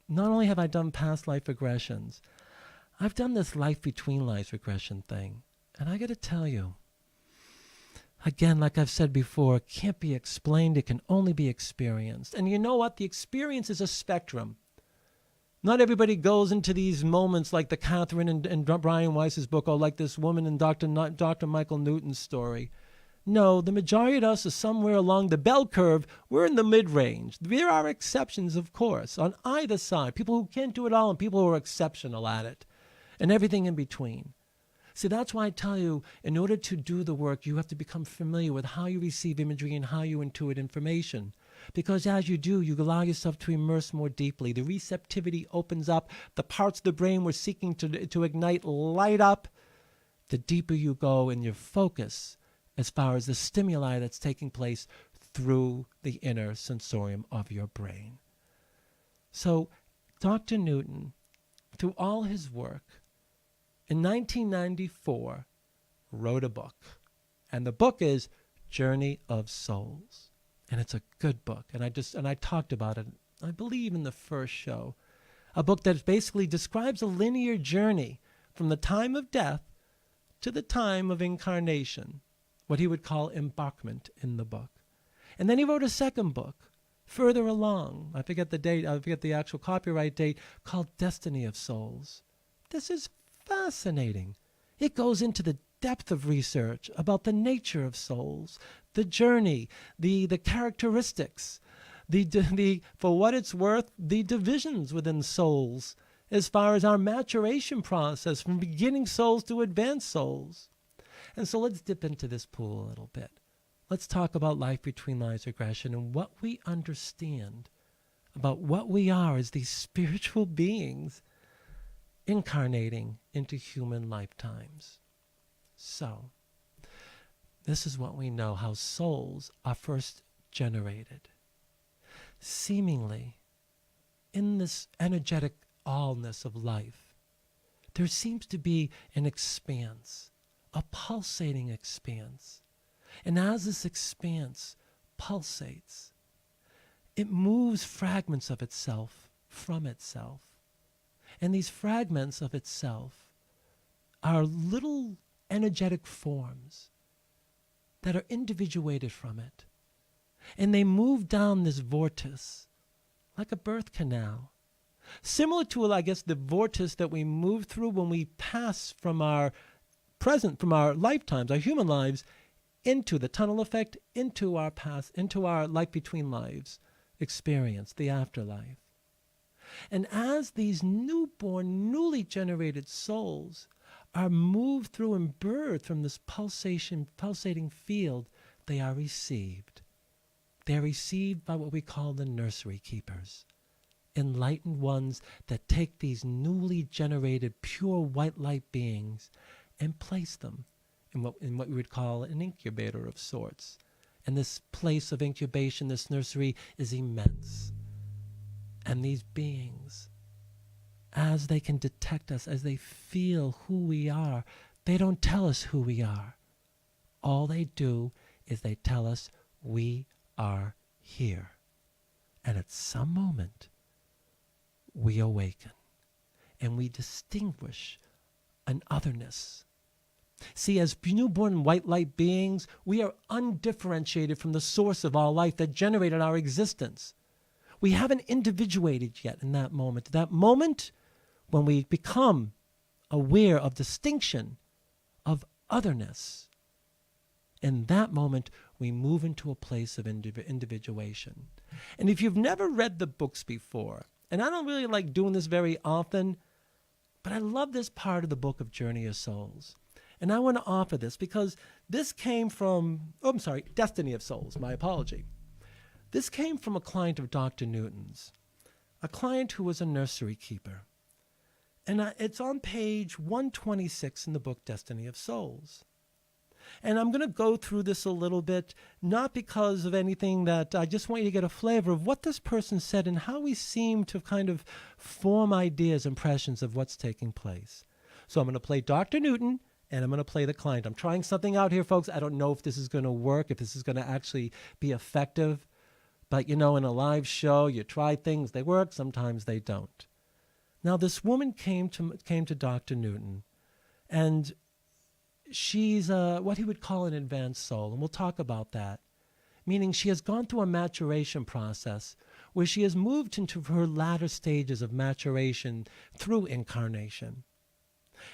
Not only have I done past life regressions, I've done this life between lives regression thing. And I got to tell you, again, like I've said before, it can't be explained. It can only be experienced. And you know what? The experience is a spectrum. Not everybody goes into these moments like the Catherine and Brian Weiss's book, or like this woman in Dr. Michael Newton's story. No, the majority of us is somewhere along the bell curve. We're in the mid-range. There are exceptions, of course, on either side. People who can't do it all and people who are exceptional at it, and everything in between. See, that's why I tell you, in order to do the work, you have to become familiar with how you receive imagery and how you intuit information. Because as you do, you allow yourself to immerse more deeply. The receptivity opens up. The parts of the brain we're seeking to ignite light up. The deeper you go in your focus as far as the stimuli that's taking place through the inner sensorium of your brain. So Dr. Newton, through all his work, in 1994, wrote a book. And the book is Journey of Souls. And it's a good book. And I talked about it, I believe, in the first show. A book that basically describes a linear journey from the time of death to the time of incarnation, what he would call embarkment in the book. And then he wrote a second book, further along. I forget the date, I forget the actual copyright date, called Destiny of Souls. This is fascinating. It goes into the depth of research about the nature of souls, the journey, the characteristics, the for what it's worth, the divisions within souls as far as our maturation process from beginning souls to advanced souls. And so let's dip into this pool a little bit. Let's talk about life between lives regression and what we understand about what we are as these spiritual beings incarnating into human lifetimes. So, this is what we know, how souls are first generated. Seemingly, in this energetic allness of life, there seems to be an expanse, a pulsating expanse. And as this expanse pulsates, it moves fragments of itself from itself. And these fragments of itself are little energetic forms that are individuated from it. And they move down this vortice like a birth canal. Similar to, I guess, the vortice that we move through when we pass from our lifetimes, our human lives, into the tunnel effect, into our past, into our life between lives experience, the afterlife. And as these newborn, newly generated souls are moved through and birthed from this pulsating field, they are received. They are received by what we call the nursery keepers, enlightened ones that take these newly generated pure white light beings and place them in what we would call an incubator of sorts. And this place of incubation, this nursery, is immense. And these beings, as they can detect us, as they feel who we are, they don't tell us who we are. All they do is they tell us we are here. And at some moment, we awaken and we distinguish an otherness. See, as newborn white light beings, we are undifferentiated from the source of all life that generated our existence. We haven't individuated yet in that moment. That moment when we become aware of distinction, of otherness. In that moment, we move into a place of individuation. And if you've never read the books before, and I don't really like doing this very often, but I love this part of the book of Journey of Souls. And I want to offer this because this came from, Destiny of Souls, my apology. This came from a client of Dr. Newton's, a client who was a nursery keeper. And it's on page 126 in the book Destiny of Souls. And I'm going to go through this a little bit, not because of anything that I just want you to get a flavor of what this person said and how we seem to kind of form ideas, impressions of what's taking place. So I'm going to play Dr. Newton and I'm going to play the client. I'm trying something out here, folks. I don't know if this is going to work, if this is going to actually be effective. But, in a live show, you try things, they work, sometimes they don't. Now, this woman came to Dr. Newton, and she's what he would call an advanced soul, and we'll talk about that, meaning she has gone through a maturation process where she has moved into her latter stages of maturation through incarnation.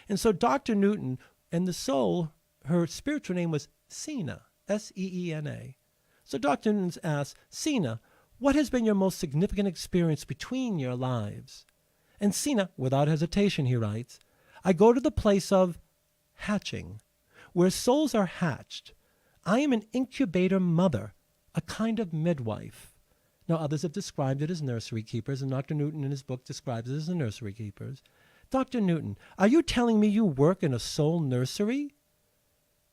And so Dr. Newton and the soul, her spiritual name was Sina, S-E-E-N-A. So Dr. Newton asks, Sina, what has been your most significant experience between your lives? And Sina, without hesitation, he writes, I go to the place of hatching, where souls are hatched. I am an incubator mother, a kind of midwife. Now, others have described it as nursery keepers, and Dr. Newton in his book describes it as the nursery keepers. Dr. Newton, are you telling me you work in a soul nursery?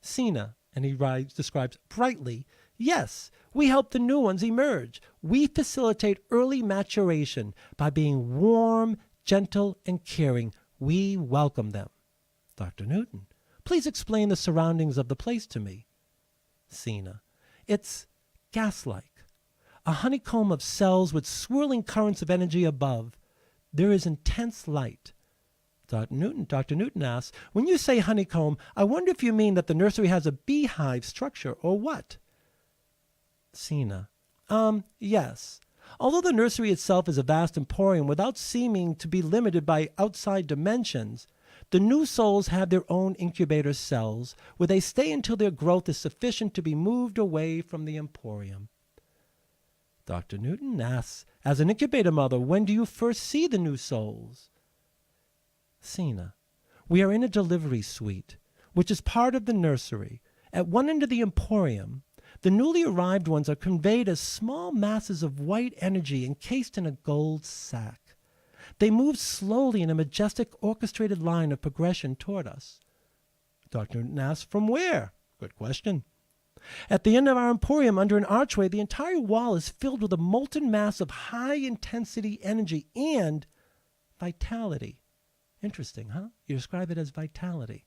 Sina, and he describes brightly, yes, we help the new ones emerge. We facilitate early maturation by being warm, gentle, and caring. We welcome them. Dr. Newton, please explain the surroundings of the place to me. Sina, it's gas-like, a honeycomb of cells with swirling currents of energy above. There is intense light. Dr. Newton asks, when you say honeycomb, I wonder if you mean that the nursery has a beehive structure or what? Sina, yes. Although the nursery itself is a vast emporium without seeming to be limited by outside dimensions, the new souls have their own incubator cells where they stay until their growth is sufficient to be moved away from the emporium. Dr. Newton asks, as an incubator mother, when do you first see the new souls? Sina, we are in a delivery suite, which is part of the nursery. At one end of the emporium, the newly arrived ones are conveyed as small masses of white energy encased in a gold sack. They move slowly in a majestic orchestrated line of progression toward us. Dr. Newton asks, from where? Good question. At the end of our emporium, under an archway, the entire wall is filled with a molten mass of high-intensity energy and vitality. Interesting, huh? You describe it as vitality.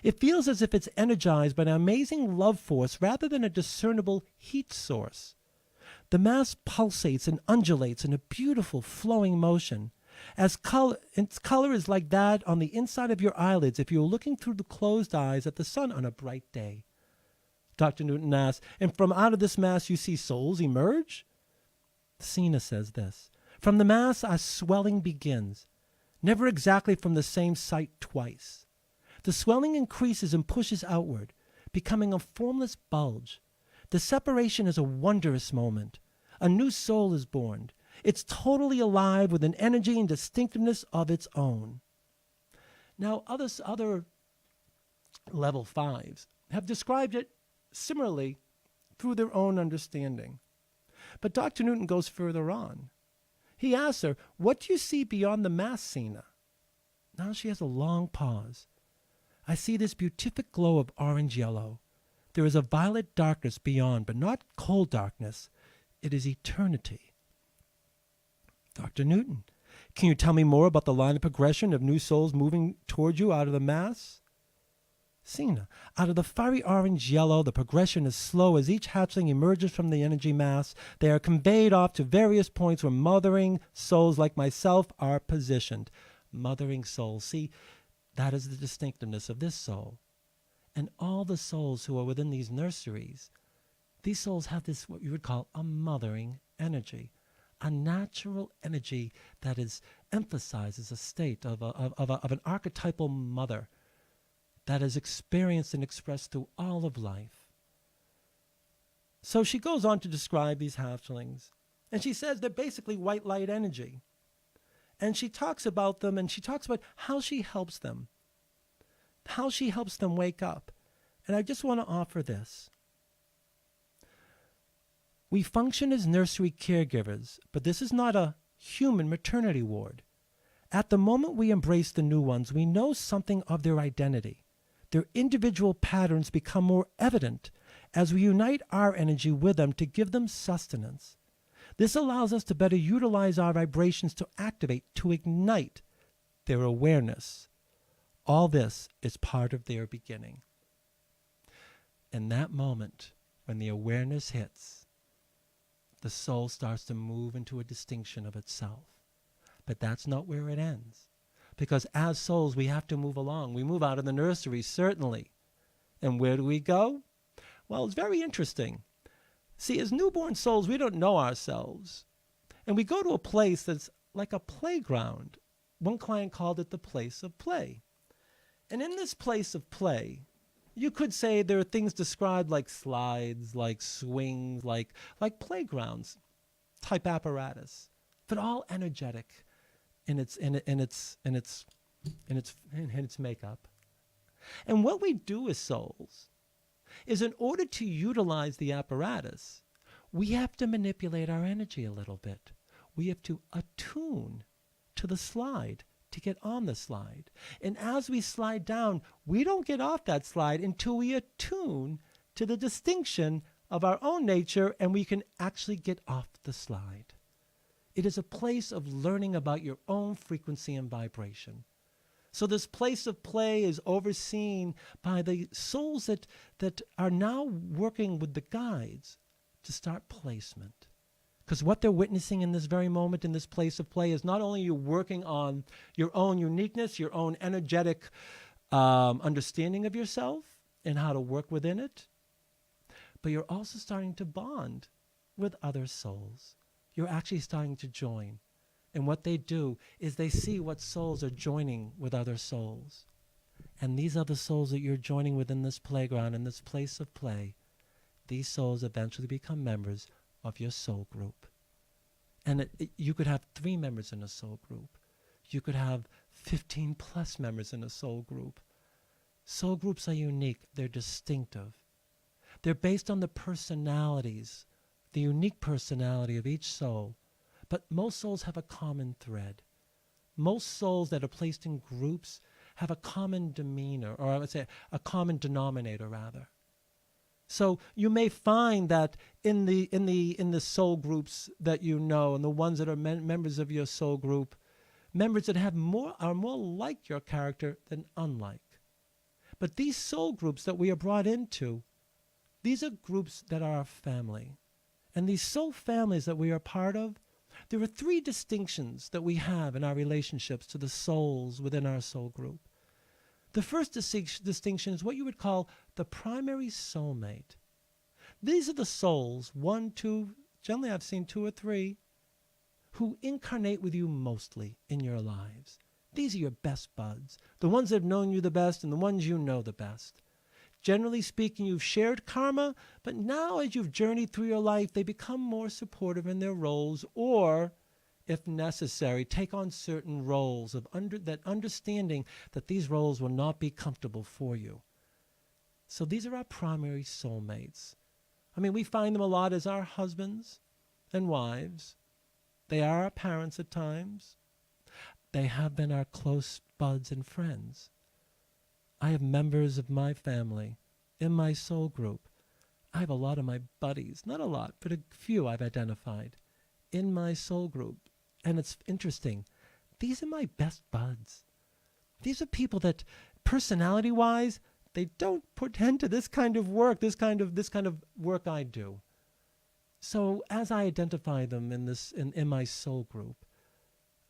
It feels as if it's energized by an amazing love force rather than a discernible heat source. The mass pulsates and undulates in a beautiful flowing motion. Its color is like that on the inside of your eyelids if you were looking through the closed eyes at the sun on a bright day. Dr. Newton asks, and from out of this mass you see souls emerge? Sina says this, from the mass our swelling begins, never exactly from the same site twice. The swelling increases and pushes outward, becoming a formless bulge. The separation is a wondrous moment. A new soul is born. It's totally alive with an energy and distinctiveness of its own. Now, other level 5s have described it similarly through their own understanding. But Dr. Newton goes further on. He asks her, what do you see beyond the mass, Sina? Now she has a long pause. I see this beatific glow of orange-yellow. There is a violet darkness beyond, but not cold darkness. It is eternity. Dr. Newton, can you tell me more about the line of progression of new souls moving toward you out of the mass? Cena. Out of the fiery orange yellow, the progression is slow as each hatchling emerges from the energy mass. They are conveyed off to various points where mothering souls like myself are positioned. Mothering souls. See, that is the distinctiveness of this soul. And all the souls who are within these nurseries, these souls have this, what you would call a mothering energy, a natural energy that emphasizes a state of an archetypal mother that is experienced and expressed through all of life. So she goes on to describe these hatchlings, and she says they're basically white light energy. And she talks about them, and she talks about how she helps them wake up. And I just want to offer this. We function as nursery caregivers, but this is not a human maternity ward. At the moment we embrace the new ones, we know something of their identity. Their individual patterns become more evident as we unite our energy with them to give them sustenance. This allows us to better utilize our vibrations to activate, to ignite their awareness. All this is part of their beginning. In that moment, when the awareness hits, the soul starts to move into a distinction of itself. But that's not where it ends. Because as souls, we have to move along. We move out of the nursery, certainly. And where do we go? Well, it's very interesting. See, as newborn souls, we don't know ourselves. And we go to a place that's like a playground. One client called it the place of play. And in this place of play, you could say there are things described like slides, like swings, like playgrounds type apparatus, but all energetic in its makeup. And what we do as souls is, in order to utilize the apparatus, we have to manipulate our energy a little bit. We have to attune to the slide to get on the slide. And as we slide down, we don't get off that slide until we attune to the distinction of our own nature, and we can actually get off the slide. It is a place of learning about your own frequency and vibration. So this place of play is overseen by the souls that are now working with the guides to start placement. Because what they're witnessing in this very moment in this place of play is not only you working on your own uniqueness, your own energetic understanding of yourself and how to work within it, but you're also starting to bond with other souls. You're actually starting to join. And what they do is they see what souls are joining with other souls. And these other souls that you're joining within this playground, in this place of play, these souls eventually become members of your soul group. And you could have 3 members in a soul group. You could have 15 plus members in a soul group. Soul groups are unique. They're distinctive. They're based on the personalities, the unique personality of each soul. But most souls have a common thread. Most souls that are placed in groups have a common demeanor, or I would say a common denominator, rather. So you may find that in the soul groups that you know, and the ones that are members of your soul group, members that are more like your character than unlike. But these soul groups that we are brought into, these are groups that are our family. And these soul families that we are part of, there are 3 distinctions that we have in our relationships to the souls within our soul group. The first distinction is what you would call the primary soulmate. These are the souls, 1, 2, generally I've seen 2 or 3, who incarnate with you mostly in your lives. These are your best buds, the ones that have known you the best and the ones you know the best. Generally speaking, you've shared karma, but now as you've journeyed through your life, they become more supportive in their roles, or, if necessary, take on certain roles of that understanding that these roles will not be comfortable for you. So these are our primary soulmates. I mean, we find them a lot as our husbands and wives. They are our parents at times. They have been our close buds and friends. I have members of my family in my soul group. I have a lot of my buddies, not a lot, but a few I've identified in my soul group. And it's interesting. These are my best buds. These are people that, personality-wise, they don't portend to this kind of work, this kind of work I do. So as I identify them in my soul group,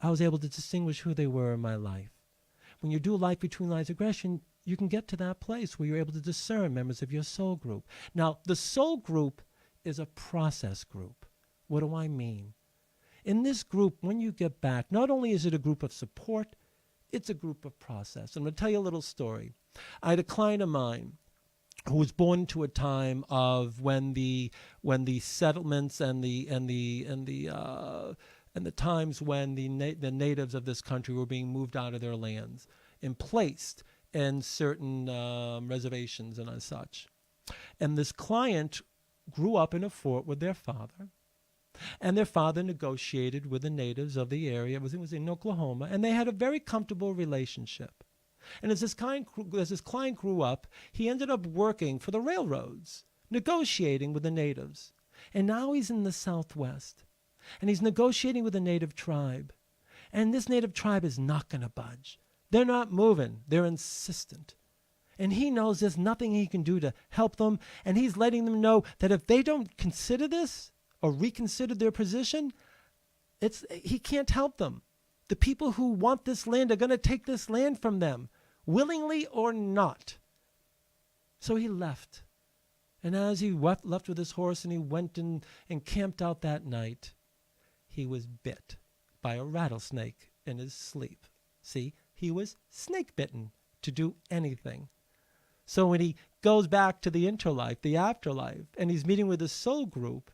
I was able to distinguish who they were in my life. When you do Life Between Lines regression, you can get to that place where you're able to discern members of your soul group. Now, the soul group is a process group. What do I mean? In this group, when you get back, not only is it a group of support, it's a group of process. I'm going to tell you a little story. I had a client of mine who was born into a time of when the settlements and the times when the natives of this country were being moved out of their lands and placed in certain reservations and such. And this client grew up in a fort with their father. And their father negotiated with the natives of the area. It was in Oklahoma. And they had a very comfortable relationship. And as this client grew up, he ended up working for the railroads, negotiating with the natives. And now he's in the Southwest. And he's negotiating with a native tribe. And this native tribe is not going to budge. They're not moving. They're insistent. And he knows there's nothing he can do to help them. And he's letting them know that if they don't consider this or reconsider their position, he can't help them. The people who want this land are going to take this land from them, willingly or not. So he left. And as he left with his horse and he went and camped out that night, he was bit by a rattlesnake in his sleep. See, he was snake bitten to do anything. So when he goes back to the interlife, the afterlife, and he's meeting with his soul group,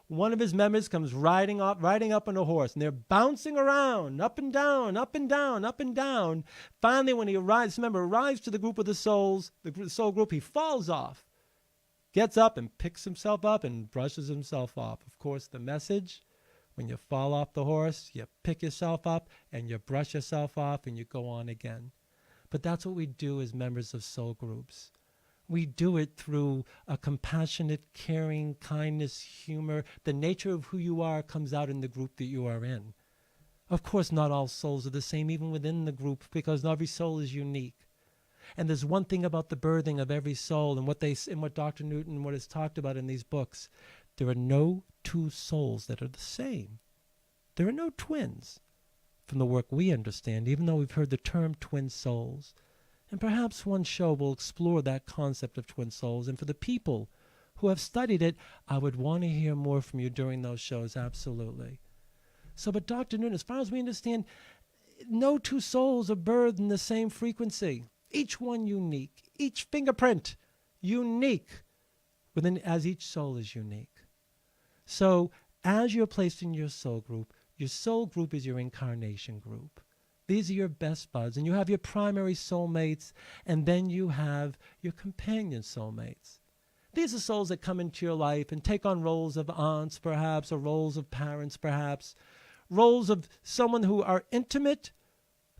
one of his members comes riding up on a horse, and they're bouncing around, up and down, up and down, up and down. Finally, when he arrives to the group of the souls, the soul group, he falls off, gets up and picks himself up and brushes himself off. Of course, the message, when you fall off the horse, you pick yourself up and you brush yourself off and you go on again. But that's what we do as members of soul groups. We do it through a compassionate, caring, kindness, humor. The nature of who you are comes out in the group that you are in. Of course, not all souls are the same, even within the group, because every soul is unique. And there's one thing about the birthing of every soul and what Dr. Newton has talked about in these books. There are no two souls that are the same. There are no twins, from the work we understand, even though we've heard the term twin souls. And perhaps one show will explore that concept of twin souls. And for the people who have studied it, I would want to hear more from you during those shows, absolutely. So, but Dr. Newton, as far as we understand, no two souls are birthed in the same frequency. Each one unique, each fingerprint unique, as each soul is unique. So, as you're placed in your soul group is your incarnation group. These are your best buds, and you have your primary soulmates, and then you have your companion soulmates. These are souls that come into your life and take on roles of aunts, perhaps, or roles of parents, perhaps, roles of someone who are intimate,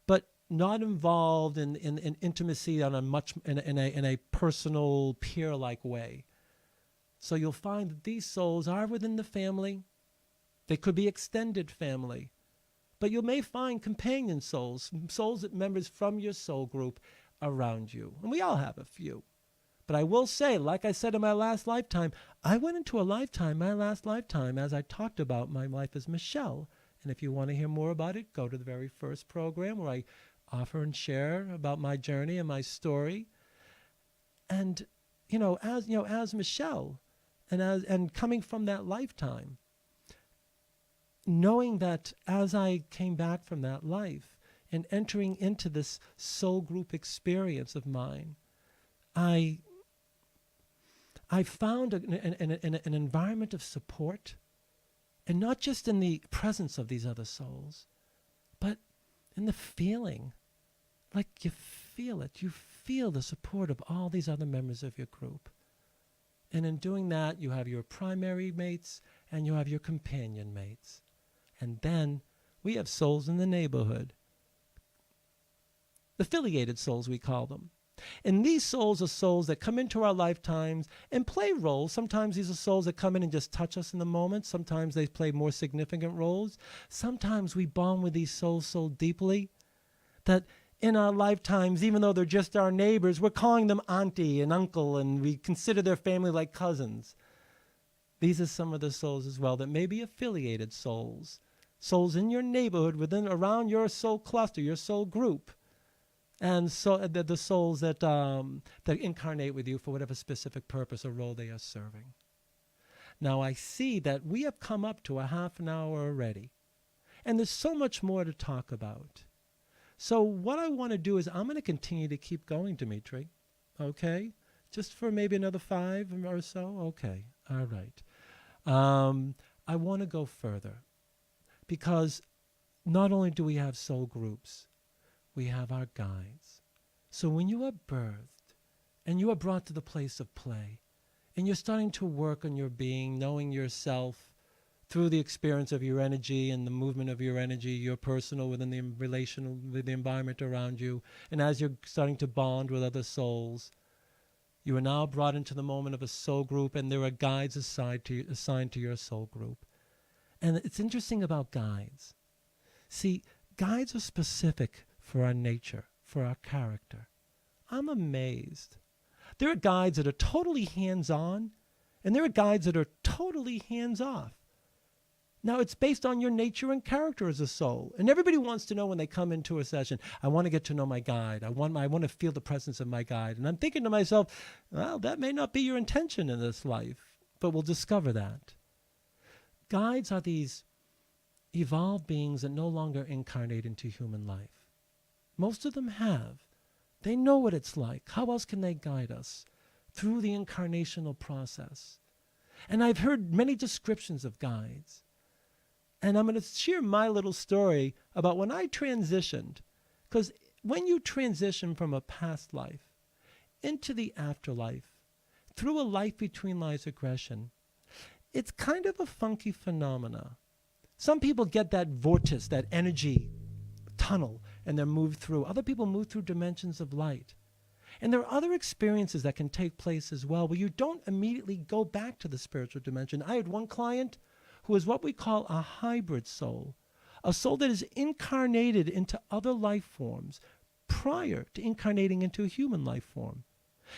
but not involved in intimacy on in a personal, peer-like way. So you'll find that these souls are within the family. They could be extended family. But you may find companion souls that members from your soul group around you. And we all have a few. But I will say, like I said in my last lifetime, I went into my last lifetime, as I talked about my life as Michelle. And if you want to hear more about it, go to the very first program where I offer and share about my journey and my story. And, as Michelle, and coming from that lifetime, knowing that as I came back from that life and entering into this soul group experience of mine, I found an environment of support, and not just in the presence of these other souls, but in the feeling. Like you feel it. You feel the support of all these other members of your group. And in doing that, you have your primary mates and you have your companion mates. And then we have souls in the neighborhood. Affiliated souls, we call them. And these souls are souls that come into our lifetimes and play roles. Sometimes these are souls that come in and just touch us in the moment. Sometimes they play more significant roles. Sometimes we bond with these souls so deeply that in our lifetimes, even though they're just our neighbors, we're calling them auntie and uncle, and we consider their family like cousins. These are some of the souls as well that may be affiliated souls. Souls in your neighborhood, around your soul cluster, your soul group. And so the souls that incarnate with you for whatever specific purpose or role they are serving. Now I see that we have come up to a half an hour already. And there's so much more to talk about. So what I want to do is I'm going to continue to keep going, Dimitri. Okay? Just for maybe another 5 or so? Okay. All right. I want to go further. Because not only do we have soul groups, we have our guides. So when you are birthed and you are brought to the place of play and you're starting to work on your being, knowing yourself through the experience of your energy and the movement of your energy, your personal within the relational, with the environment around you, and as you're starting to bond with other souls, you are now brought into the moment of a soul group, and there are guides assigned to your soul group. And it's interesting about guides. See, guides are specific for our nature, for our character. I'm amazed. There are guides that are totally hands-on, and there are guides that are totally hands-off. Now, it's based on your nature and character as a soul. And everybody wants to know when they come into a session, I want to get to know my guide. I want to feel the presence of my guide. And I'm thinking to myself, well, that may not be your intention in this life, but we'll discover that. Guides are these evolved beings that no longer incarnate into human life. Most of them have. They know what it's like. How else can they guide us? Through the incarnational process. And I've heard many descriptions of guides. And I'm going to share my little story about when I transitioned. Because when you transition from a past life into the afterlife, through a life between lives regression, it's kind of a funky phenomena. Some people get that vortex, that energy tunnel, and they're moved through. Other people move through dimensions of light. And there are other experiences that can take place as well where you don't immediately go back to the spiritual dimension. I had one client who is what we call a hybrid soul, a soul that is incarnated into other life forms prior to incarnating into a human life form.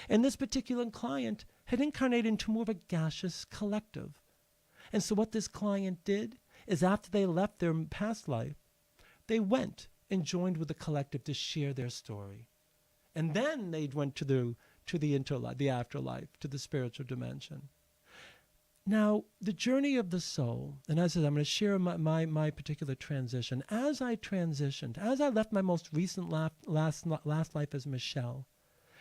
And this particular client had incarnated into more of a gaseous collective. And so what this client did is after they left their past life, they went and joined with the collective to share their story. And then they went to the afterlife, to the spiritual dimension. Now, the journey of the soul, and as I said, I'm going to share my particular transition. As I transitioned, as I left my most recent last life as Michelle,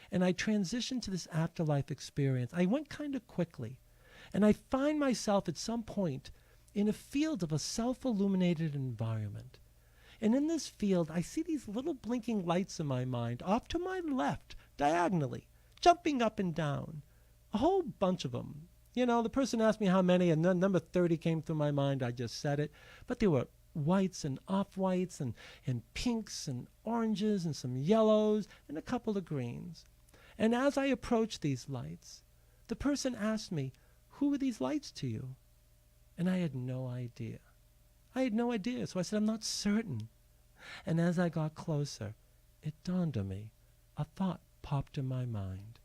and I transitioned to this afterlife experience, I went kind of quickly. And I find myself at some point in a field of a self-illuminated environment. And in this field, I see these little blinking lights in my mind, off to my left, diagonally, jumping up and down. A whole bunch of them. You know, the person asked me how many, and then number 30 came through my mind. I just said it. But there were whites and off-whites and pinks and oranges and some yellows and a couple of greens. And as I approached these lights, the person asked me, who are these lights to you? And I had no idea. So I said, I'm not certain. And as I got closer, it dawned on me. A thought popped in my mind.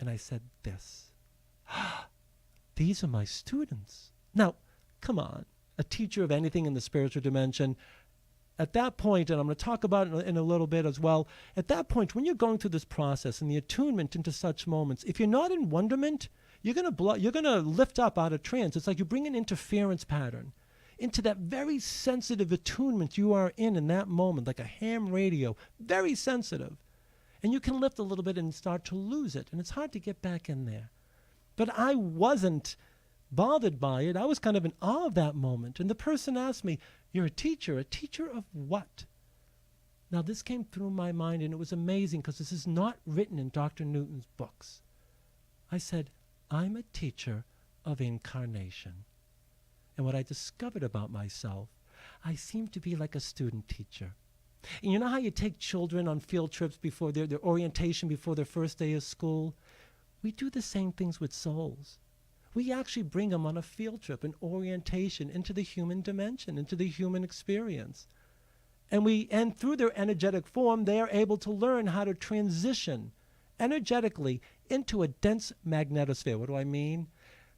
And I said this. These are my students. Now, come on. A teacher of anything in the spiritual dimension, at that point, and I'm going to talk about it in a little bit as well, at that point, when you're going through this process and the attunement into such moments, if you're not in wonderment, you're going to lift up out of trance. It's like you bring an interference pattern into that very sensitive attunement you are in that moment, like a ham radio, very sensitive. And you can lift a little bit and start to lose it, and it's hard to get back in there. But I wasn't bothered by it. I was kind of in awe of that moment. And the person asked me, you're a teacher of what? Now, this came through my mind, and it was amazing because this is not written in Dr. Newton's books. I said, I'm a teacher of incarnation. And what I discovered about myself, I seem to be like a student teacher. And you know how you take children on field trips before their orientation, before their first day of school? We do the same things with souls. We actually bring them on a field trip, an orientation into the human dimension, into the human experience. And through their energetic form, they are able to learn how to transition energetically into a dense magnetosphere. What do I mean?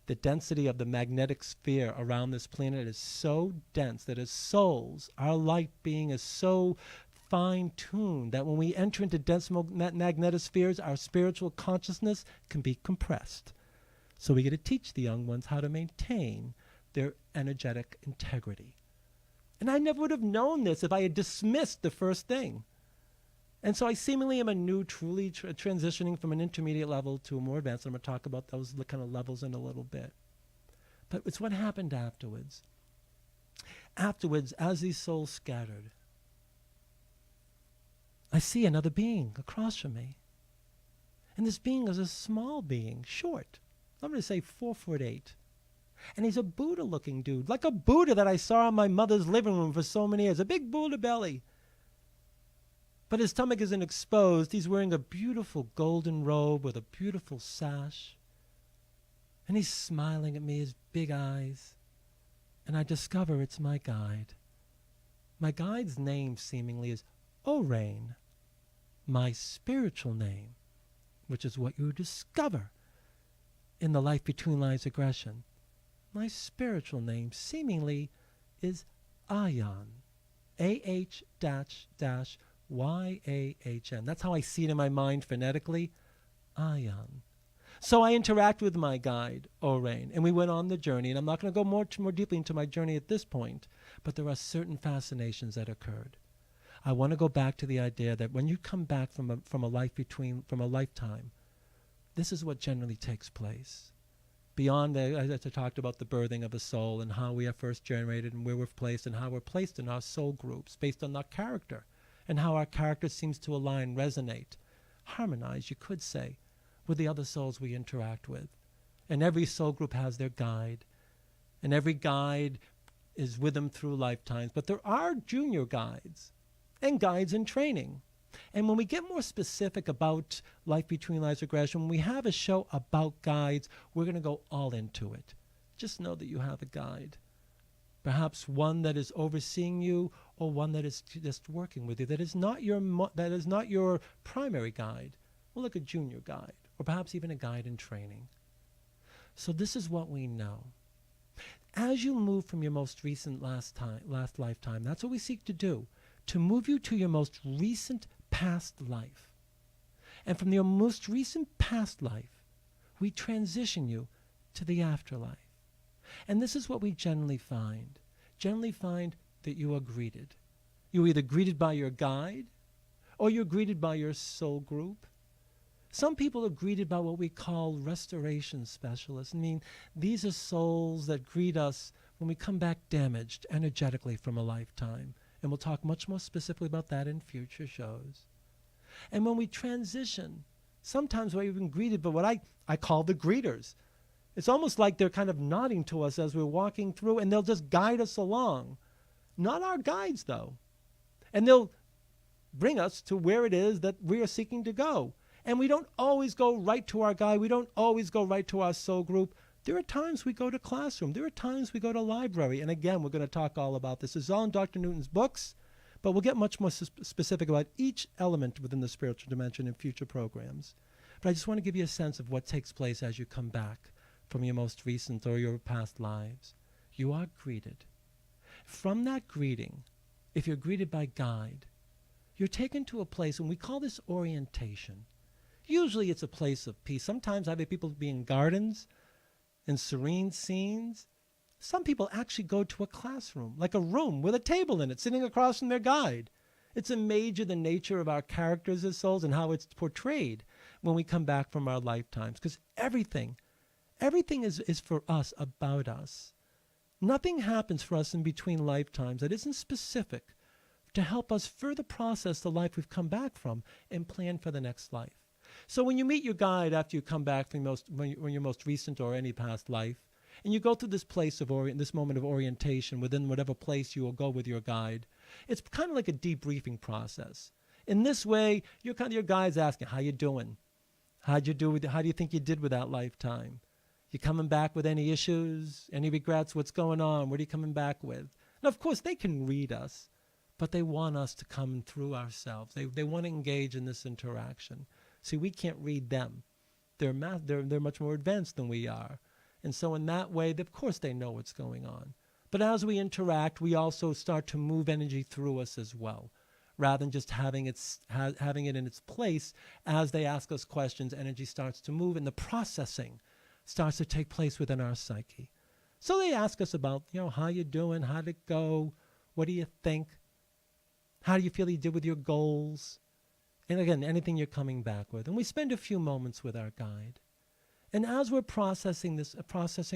The density of the magnetic sphere around this planet is so dense that as souls, our light being is so fine-tuned that when we enter into dense magnetospheres, our spiritual consciousness can be compressed. So we get to teach the young ones how to maintain their energetic integrity. And I never would have known this if I had dismissed the first thing. And so I seemingly am a new, truly transitioning from an intermediate level to a more advanced. I'm going to talk about those kind of levels in a little bit. But it's what happened afterwards. Afterwards, as these souls scattered, I see another being across from me. And this being is a small being, short. I'm going to say 4'8". And he's a Buddha-looking dude, like a Buddha that I saw in my mother's living room for so many years, a big Buddha belly. But his stomach isn't exposed. He's wearing a beautiful golden robe with a beautiful sash. And he's smiling at me, his big eyes. And I discover it's my guide. My guide's name seemingly is Orain, my spiritual name, which is what you discover in the Life Between Lives Regression. My spiritual name seemingly is Ayan, A-H-Y-A-H-N. That's how I see it in my mind phonetically, Ayan. So I interact with my guide, Orain, and we went on the journey. And I'm not going to go more deeply into my journey at this point, but there are certain fascinations that occurred. I want to go back to the idea that when you come back from a lifetime, this is what generally takes place. Beyond as I talked about the birthing of a soul and how we are first generated and where we're placed and how we're placed in our soul groups based on our character and how our character seems to align, resonate, harmonize, you could say, with the other souls we interact with. And every soul group has their guide, and every guide is with them through lifetimes. But there are junior guides and guides in training. And when we get more specific about Life Between Lives Regression, when we have a show about guides, we're going to go all into it. Just know that you have a guide. Perhaps one that is overseeing you or one that is just working with you. That is not your primary guide. Well, like a junior guide or perhaps even a guide in training. So this is what we know. As you move from your most recent last lifetime, that's what we seek to do, to move you to your most recent past life. And from your most recent past life, we transition you to the afterlife. And this is what we generally find. Generally find that you are greeted. You're either greeted by your guide or you're greeted by your soul group. Some people are greeted by what we call restoration specialists. I mean, these are souls that greet us when we come back damaged energetically from a lifetime. And we'll talk much more specifically about that in future shows. And when we transition, sometimes we're even greeted by what I call the greeters. It's almost like they're kind of nodding to us as we're walking through, and they'll just guide us along. Not our guides, though. And they'll bring us to where it is that we are seeking to go. And we don't always go right to our guide. We don't always go right to our soul group. There are times we go to classroom. There are times we go to library. And again, we're going to talk all about this. This is all in Dr. Newton's books, but we'll get much more specific about each element within the spiritual dimension in future programs. But I just want to give you a sense of what takes place as you come back from your most recent or your past lives. You are greeted. From that greeting, if you're greeted by guide, you're taken to a place, and we call this orientation. Usually it's a place of peace. Sometimes I've had people be in gardens, in serene scenes. Some people actually go to a classroom, like a room with a table in it, sitting across from their guide. It's amazing the nature of our characters as souls and how it's portrayed when we come back from our lifetimes. Because everything is for us, about us. Nothing happens for us in between lifetimes that isn't specific to help us further process the life we've come back from and plan for the next life. So when you meet your guide after you come back from your most recent or any past life, and you go through this place of this moment of orientation within whatever place you will go with your guide, it's kind of like a debriefing process. In this way, your guide's asking, "How you doing? How do you think you did with that lifetime? You coming back with any issues, any regrets? What's going on? What are you coming back with?" And of course, they can read us, but they want us to come through ourselves. They want to engage in this interaction. See, we can't read them. They're much more advanced than we are. And so in that way, of course they know what's going on. But as we interact, we also start to move energy through us as well. Rather than just having it in its place, as they ask us questions, energy starts to move and the processing starts to take place within our psyche. So they ask us about, how you doing? How'd it go? What do you think? How do you feel you did with your goals? And again, anything you're coming back with. And we spend a few moments with our guide. And as we're processing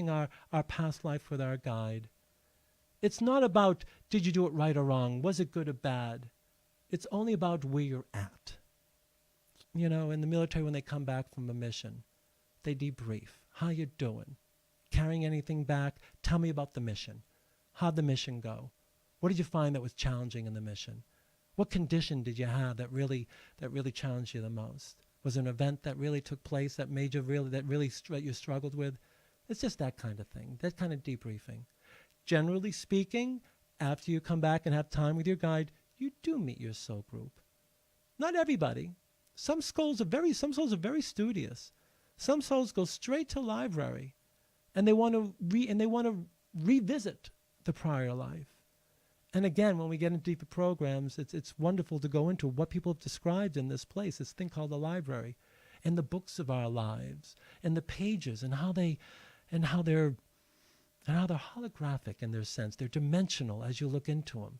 our past life with our guide, it's not about, did you do it right or wrong? Was it good or bad? It's only about where you're at. In the military, when they come back from a mission, they debrief. How you doing? Carrying anything back? Tell me about the mission. How'd the mission go? What did you find that was challenging in the mission? What condition did you have that really challenged you the most? Was there an event that really took place that you struggled with? It's just that kind of thing, that kind of debriefing. Generally speaking, after you come back and have time with your guide, you do meet your soul group. Not everybody. Some souls are very studious. Some souls go straight to library, and they want to revisit the prior life. And again, when we get into deeper programs, it's wonderful to go into what people have described in this place, this thing called the library, and the books of our lives, and the pages, and how they're holographic in their sense. They're dimensional as you look into them.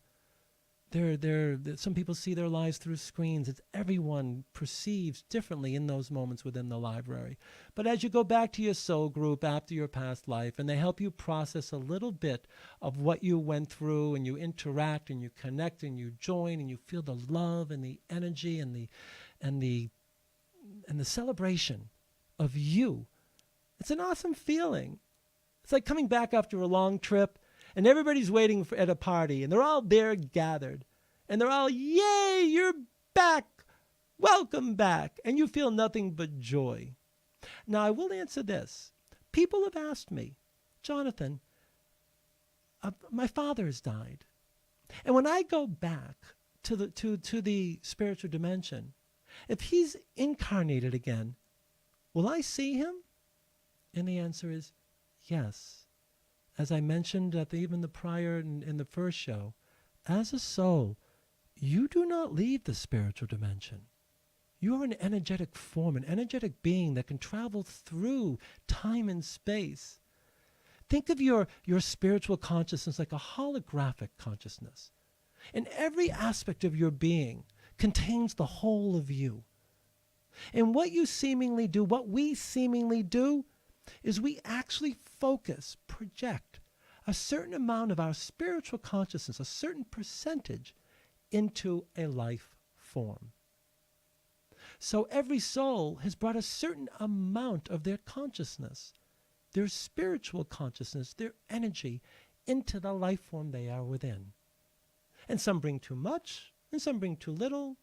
Some people see their lives through screens. Everyone perceives differently in those moments within the library. But as you go back to your soul group after your past life, and they help you process a little bit of what you went through, and you interact and you connect and you join and you feel the love and the energy and the celebration of you. It's an awesome feeling. It's like coming back after a long trip, and everybody's waiting at a party, and they're all there gathered. And they're all, yay, you're back. Welcome back. And you feel nothing but joy. Now, I will answer this. People have asked me, Jonathan, my father has died. And when I go back to the spiritual dimension, if he's incarnated again, will I see him? And the answer is yes. As I mentioned even in the first show, as a soul, you do not leave the spiritual dimension. You are an energetic form, an energetic being that can travel through time and space. Think of your spiritual consciousness like a holographic consciousness. And every aspect of your being contains the whole of you. And what we seemingly do, is we actually project a certain amount of our spiritual consciousness, a certain percentage, into a life form. So every soul has brought a certain amount of their consciousness, their spiritual consciousness, their energy, into the life form they are within. And some bring too much, and some bring too little.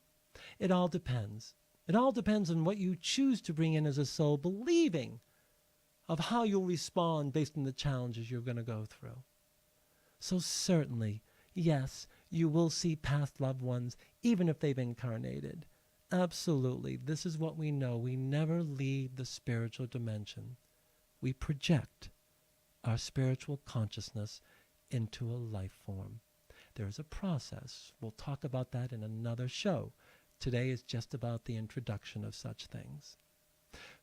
It all depends. It all depends on what you choose to bring in as a soul, believing of how you'll respond based on the challenges you're going to go through. So certainly, yes, you will see past loved ones, even if they've incarnated. Absolutely. This is what we know. We never leave the spiritual dimension. We project our spiritual consciousness into a life form. There is a process. We'll talk about that in another show. Today is just about the introduction of such things.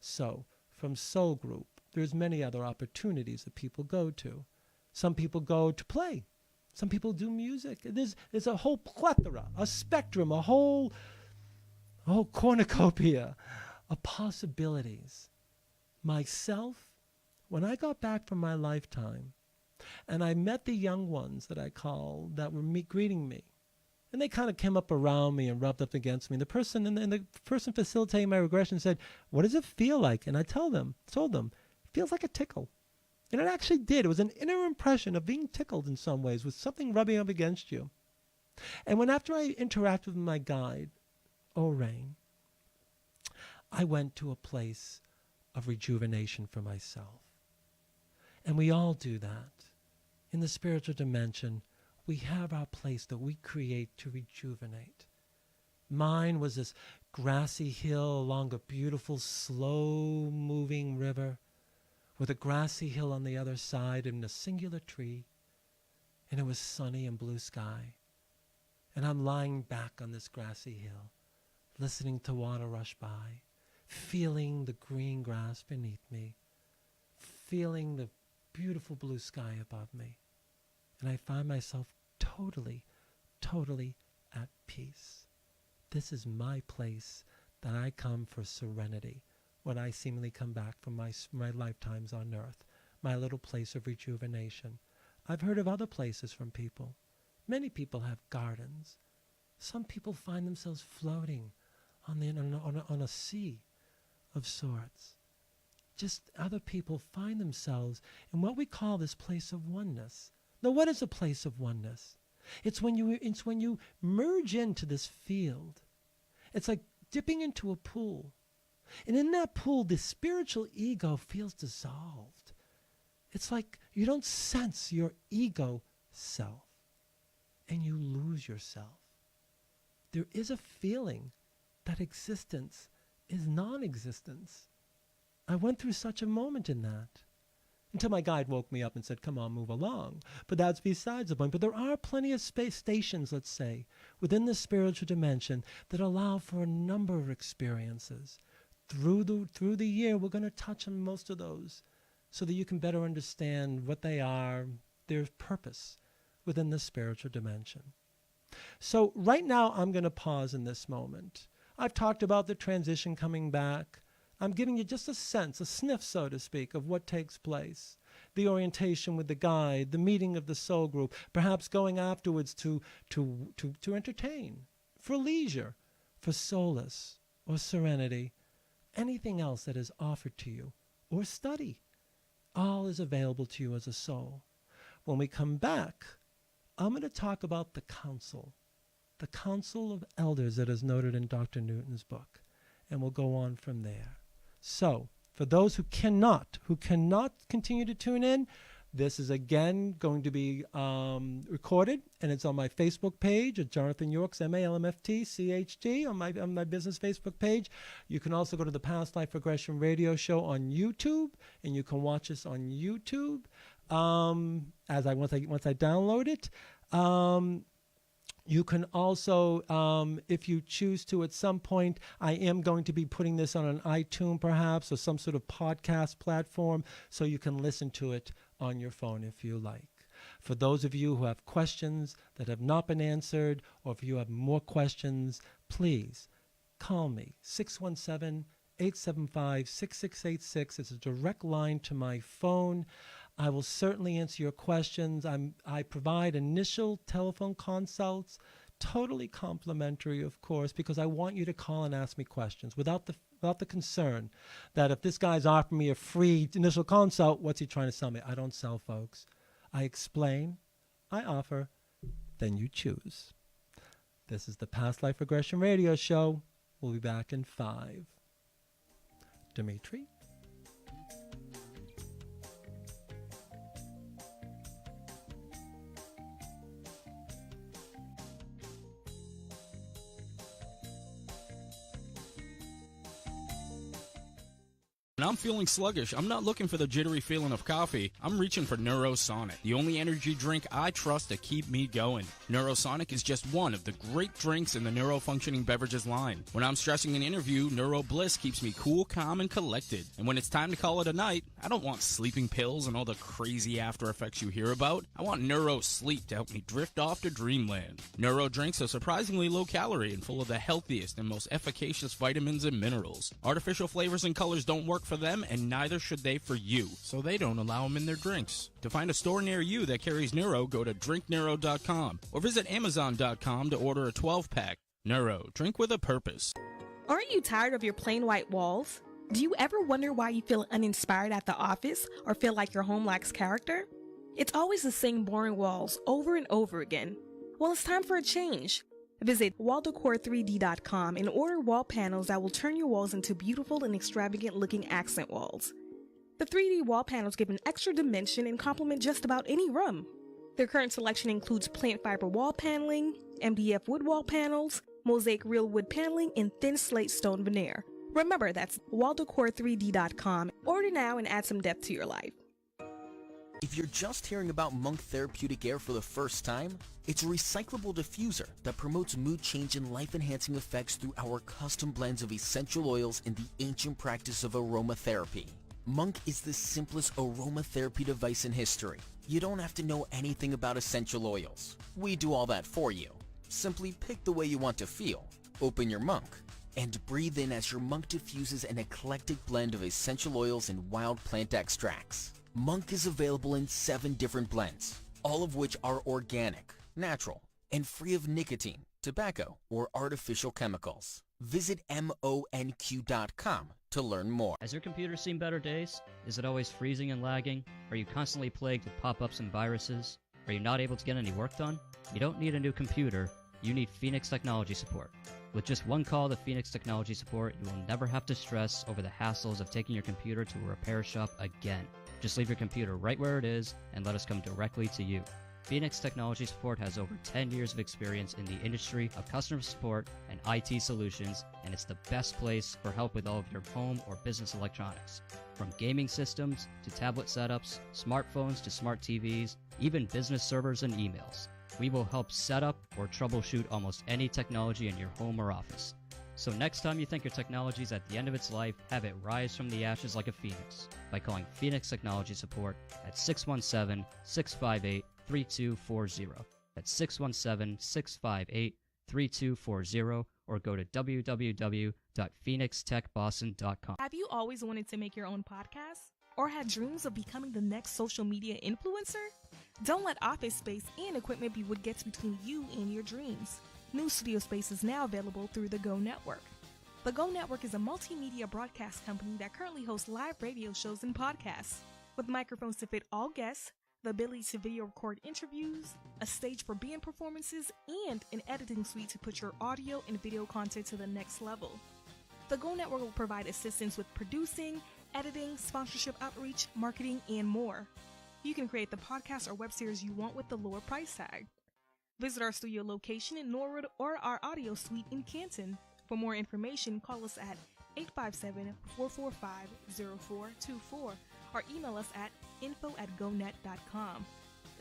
So, from Soul Group, there's many other opportunities that people go to. Some people go to play. Some people do music. There's a whole plethora, a spectrum, a whole cornucopia of possibilities. Myself, when I got back from my lifetime, and I met the young ones that I call, that were greeting me, and they kind of came up around me and rubbed up against me. The person the person facilitating my regression said, "What does it feel like?" And I told them, it feels like a tickle. And it actually did. It was an inner impression of being tickled in some ways, with something rubbing up against you. And after I interacted with my guide, Orain, I went to a place of rejuvenation for myself. And we all do that. In the spiritual dimension, We have our place that we create to rejuvenate. Mine was this grassy hill along a beautiful, slow-moving river with a grassy hill on the other side and a singular tree. And it was sunny and blue sky. And I'm lying back on this grassy hill, listening to water rush by, feeling the green grass beneath me, feeling the beautiful blue sky above me. And I find myself totally, totally at peace. This is my place that I come for serenity when I seemingly come back from my lifetimes on earth, my little place of rejuvenation. I've heard of other places from people. Many people have gardens. Some people find themselves floating on a sea of sorts. Just other people find themselves in what we call this place of oneness. Now, what is a place of oneness? It's when you merge into this field. It's like dipping into a pool. And in that pool, the spiritual ego feels dissolved. It's like you don't sense your ego self, and you lose yourself. There is a feeling that existence is non-existence. I went through such a moment in that until my guide woke me up and said, come on, move along. But that's besides the point. But there are plenty of space stations, let's say, within the spiritual dimension that allow for a number of experiences. Through the year, we're going to touch on most of those so that you can better understand what they are, their purpose within the spiritual dimension. So right now, I'm going to pause in this moment. I've talked about the transition coming back. I'm giving you just a sense, a sniff, so to speak, of what takes place. The orientation with the guide, the meeting of the soul group, perhaps going afterwards to entertain, for leisure, for solace or serenity, anything else that is offered to you, or study. All is available to you as a soul. When we come back, I'm going to talk about the council of elders that is noted in Dr. Newton's book, and we'll go on from there. So, for those who cannot continue to tune in, this is again going to be recorded, and it's on my Facebook page at Jonathan Yorks, MALMFTCHD, on my business Facebook page. You can also go to the Past Life Regression Radio Show on YouTube, and you can watch us on YouTube once I download it. You can also, if you choose to at some point, I am going to be putting this on an iTunes perhaps, or some sort of podcast platform, so you can listen to it on your phone if you like. For those of you who have questions that have not been answered, or if you have more questions, please call me, 617-875-6686. It's a direct line to my phone. I will certainly answer your questions. I provide initial telephone consults, totally complimentary, of course, because I want you to call and ask me questions without the concern that if this guy's offering me a free initial consult, what's he trying to sell me? I don't sell, folks. I explain, I offer, then you choose. This is the Past Life Regression Radio Show. We'll be back in 5. Dimitri? When I'm feeling sluggish, I'm not looking for the jittery feeling of coffee. I'm reaching for Neurosonic, the only energy drink I trust to keep me going. Neurosonic is just one of the great drinks in the neurofunctioning beverages line. When I'm stressing an interview, Neuro Bliss keeps me cool, calm, and collected. And when it's time to call it a night, I don't want sleeping pills and all the crazy after effects you hear about. I want Neuro Sleep to help me drift off to dreamland. Neuro drinks are surprisingly low calorie and full of the healthiest and most efficacious vitamins and minerals. Artificial flavors and colors don't work for them, and neither should they for you, so they don't allow them in their drinks. To find a store near you that carries Neuro, go to drinkneuro.com or visit amazon.com to order a 12-pack. Neuro, drink with a purpose. Aren't you tired of your plain white walls? Do you ever wonder why you feel uninspired at the office or feel like your home lacks character? It's always the same boring walls over and over again. Well, it's time for a change. Visit walldecor3d.com and order wall panels that will turn your walls into beautiful and extravagant looking accent walls. The 3D wall panels give an extra dimension and complement just about any room. Their current selection includes plant fiber wall paneling, MDF wood wall panels, mosaic real wood paneling, and thin slate stone veneer. Remember, that's waldecor3d.com. Order now and add some depth to your life. If you're just hearing about Monk Therapeutic Air for the first time, it's a recyclable diffuser that promotes mood change and life-enhancing effects through our custom blends of essential oils and the ancient practice of aromatherapy. Monk is the simplest aromatherapy device in history. You don't have to know anything about essential oils. We do all that for you. Simply pick the way you want to feel, open your Monk, and breathe in as your Monk diffuses an eclectic blend of essential oils and wild plant extracts. Monk is available in 7 different blends, all of which are organic, natural, and free of nicotine, tobacco, or artificial chemicals. Visit monq.com to learn more. Has your computer seen better days? Is it always freezing and lagging? Are you constantly plagued with pop-ups and viruses? Are you not able to get any work done? You don't need a new computer. You need Phoenix Technology Support. With just one call to Phoenix Technology Support, you will never have to stress over the hassles of taking your computer to a repair shop again. Just leave your computer right where it is and let us come directly to you. Phoenix Technology Support has over 10 years of experience in the industry of customer support and IT solutions, and it's the best place for help with all of your home or business electronics. From gaming systems to tablet setups, smartphones to smart TVs, even business servers and emails. We will help set up or troubleshoot almost any technology in your home or office. So next time you think your technology is at the end of its life, have it rise from the ashes like a phoenix by calling Phoenix Technology Support at 617-658-3240. That's 617-658-3240, or go to www.phoenixtechboston.com. Have you always wanted to make your own podcast? Or had dreams of becoming the next social media influencer? Don't let office space and equipment be what gets between you and your dreams. New studio space is now available through the Go Network. The Go Network is a multimedia broadcast company that currently hosts live radio shows and podcasts. With microphones to fit all guests, the ability to video record interviews, a stage for band performances, and an editing suite to put your audio and video content to the next level. The Go Network will provide assistance with producing, editing, sponsorship outreach, marketing, and more. You can create the podcast or web series you want with the lower price tag. Visit our studio location in Norwood or our audio suite in Canton. For more information, call us at 857-445-0424 or email us at info@gonet.com.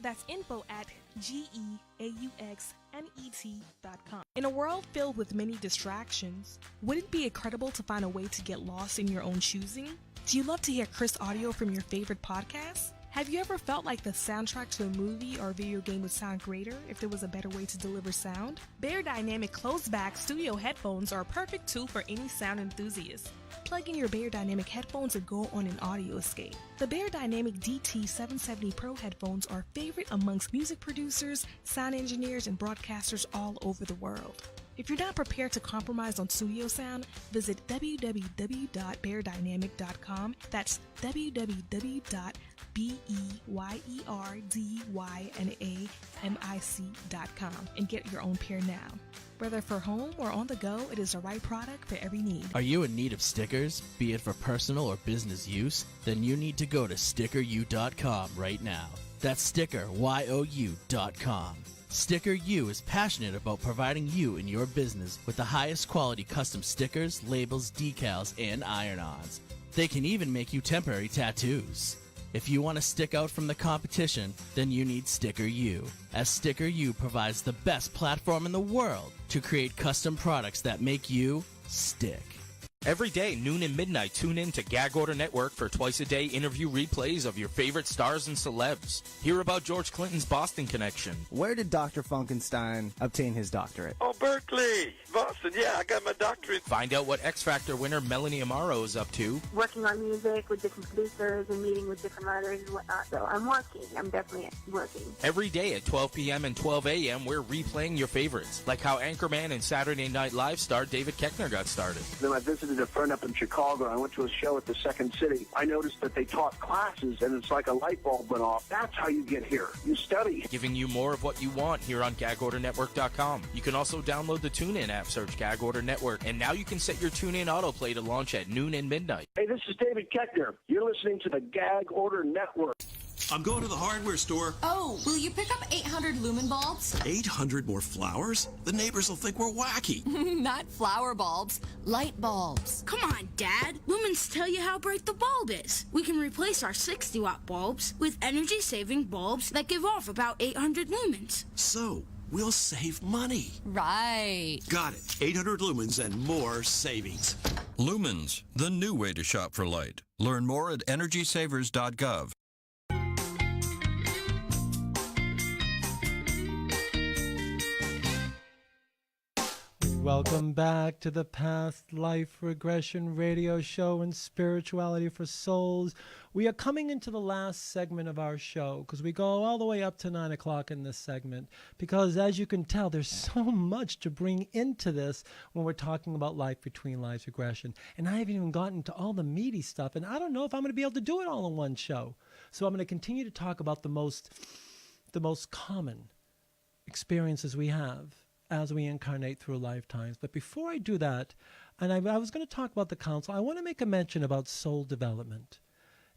That's info@GEAUXNET.com. In a world filled with many distractions, wouldn't it be incredible to find a way to get lost in your own choosing? Do you love to hear crisp audio from your favorite podcasts? Have you ever felt like the soundtrack to a movie or video game would sound greater if there was a better way to deliver sound? Bear Dynamic closed-back studio headphones are a perfect tool for any sound enthusiast. Plug in your Bear Dynamic headphones and go on an audio escape. The Bear Dynamic DT770 Pro headphones are a favorite amongst music producers, sound engineers, and broadcasters all over the world. If you're not prepared to compromise on studio sound, visit www.beardynamic.com. That's www.beardynamic.com and get your own pair now. Whether for home or on the go, it is the right product for every need. Are you in need of stickers, be it for personal or business use? Then you need to go to stickeryou.com right now. That's stickeryou.com. Sticker U is passionate about providing you and your business with the highest quality custom stickers, labels, decals, and iron-ons. They can even make you temporary tattoos. If you want to stick out from the competition, then you need Sticker U, as Sticker U provides the best platform in the world to create custom products that make you stick. Every day, noon and midnight, tune in to Gag Order Network for twice-a-day interview replays of your favorite stars and celebs. Hear about George Clinton's Boston connection. Where did Dr. Funkenstein obtain his doctorate? Oh, Berkeley, Boston, yeah, I got my doctorate. Find out what X Factor winner Melanie Amaro is up to. Working on music with different producers and meeting with different writers and whatnot. So I'm working. I'm definitely working. Every day at 12 p.m. and 12 a.m., we're replaying your favorites, like how Anchorman and Saturday Night Live star David Koechner got started. Then I visited a friend up in Chicago. I went to a show at the Second City. I noticed that they taught classes, and it's like a light bulb went off. That's how you get here. You study. Giving you more of what you want here on GagOrderNetwork.com. You can also download the TuneIn app, search Gag Order Network, and now you can set your TuneIn autoplay to launch at noon and midnight. Hey, this is David Koechner. You're listening to the Gag Order Network. I'm going to the hardware store. Oh, will you pick up 800 lumen bulbs? 800 more flowers? The neighbors will think we're wacky. Not flower bulbs, light bulbs. Come on, Dad. Lumens tell you how bright the bulb is. We can replace our 60-watt bulbs with energy-saving bulbs that give off about 800 lumens. So, we'll save money. Right. Got it. 800 lumens and more savings. Lumens, the new way to shop for light. Learn more at EnergySavers.gov. Welcome back to the Past Life Regression radio show and Spirituality for Souls. We are coming into the last segment of our show because we go all the way up to 9 o'clock in this segment because, as you can tell, there's so much to bring into this when we're talking about life between lives regression. And I haven't even gotten to all the meaty stuff, and I don't know if I'm going to be able to do it all in one show. So I'm going to continue to talk about the most common experiences we have as we incarnate through lifetimes. But before I do that, and I was going to talk about the council, I want to make a mention about soul development.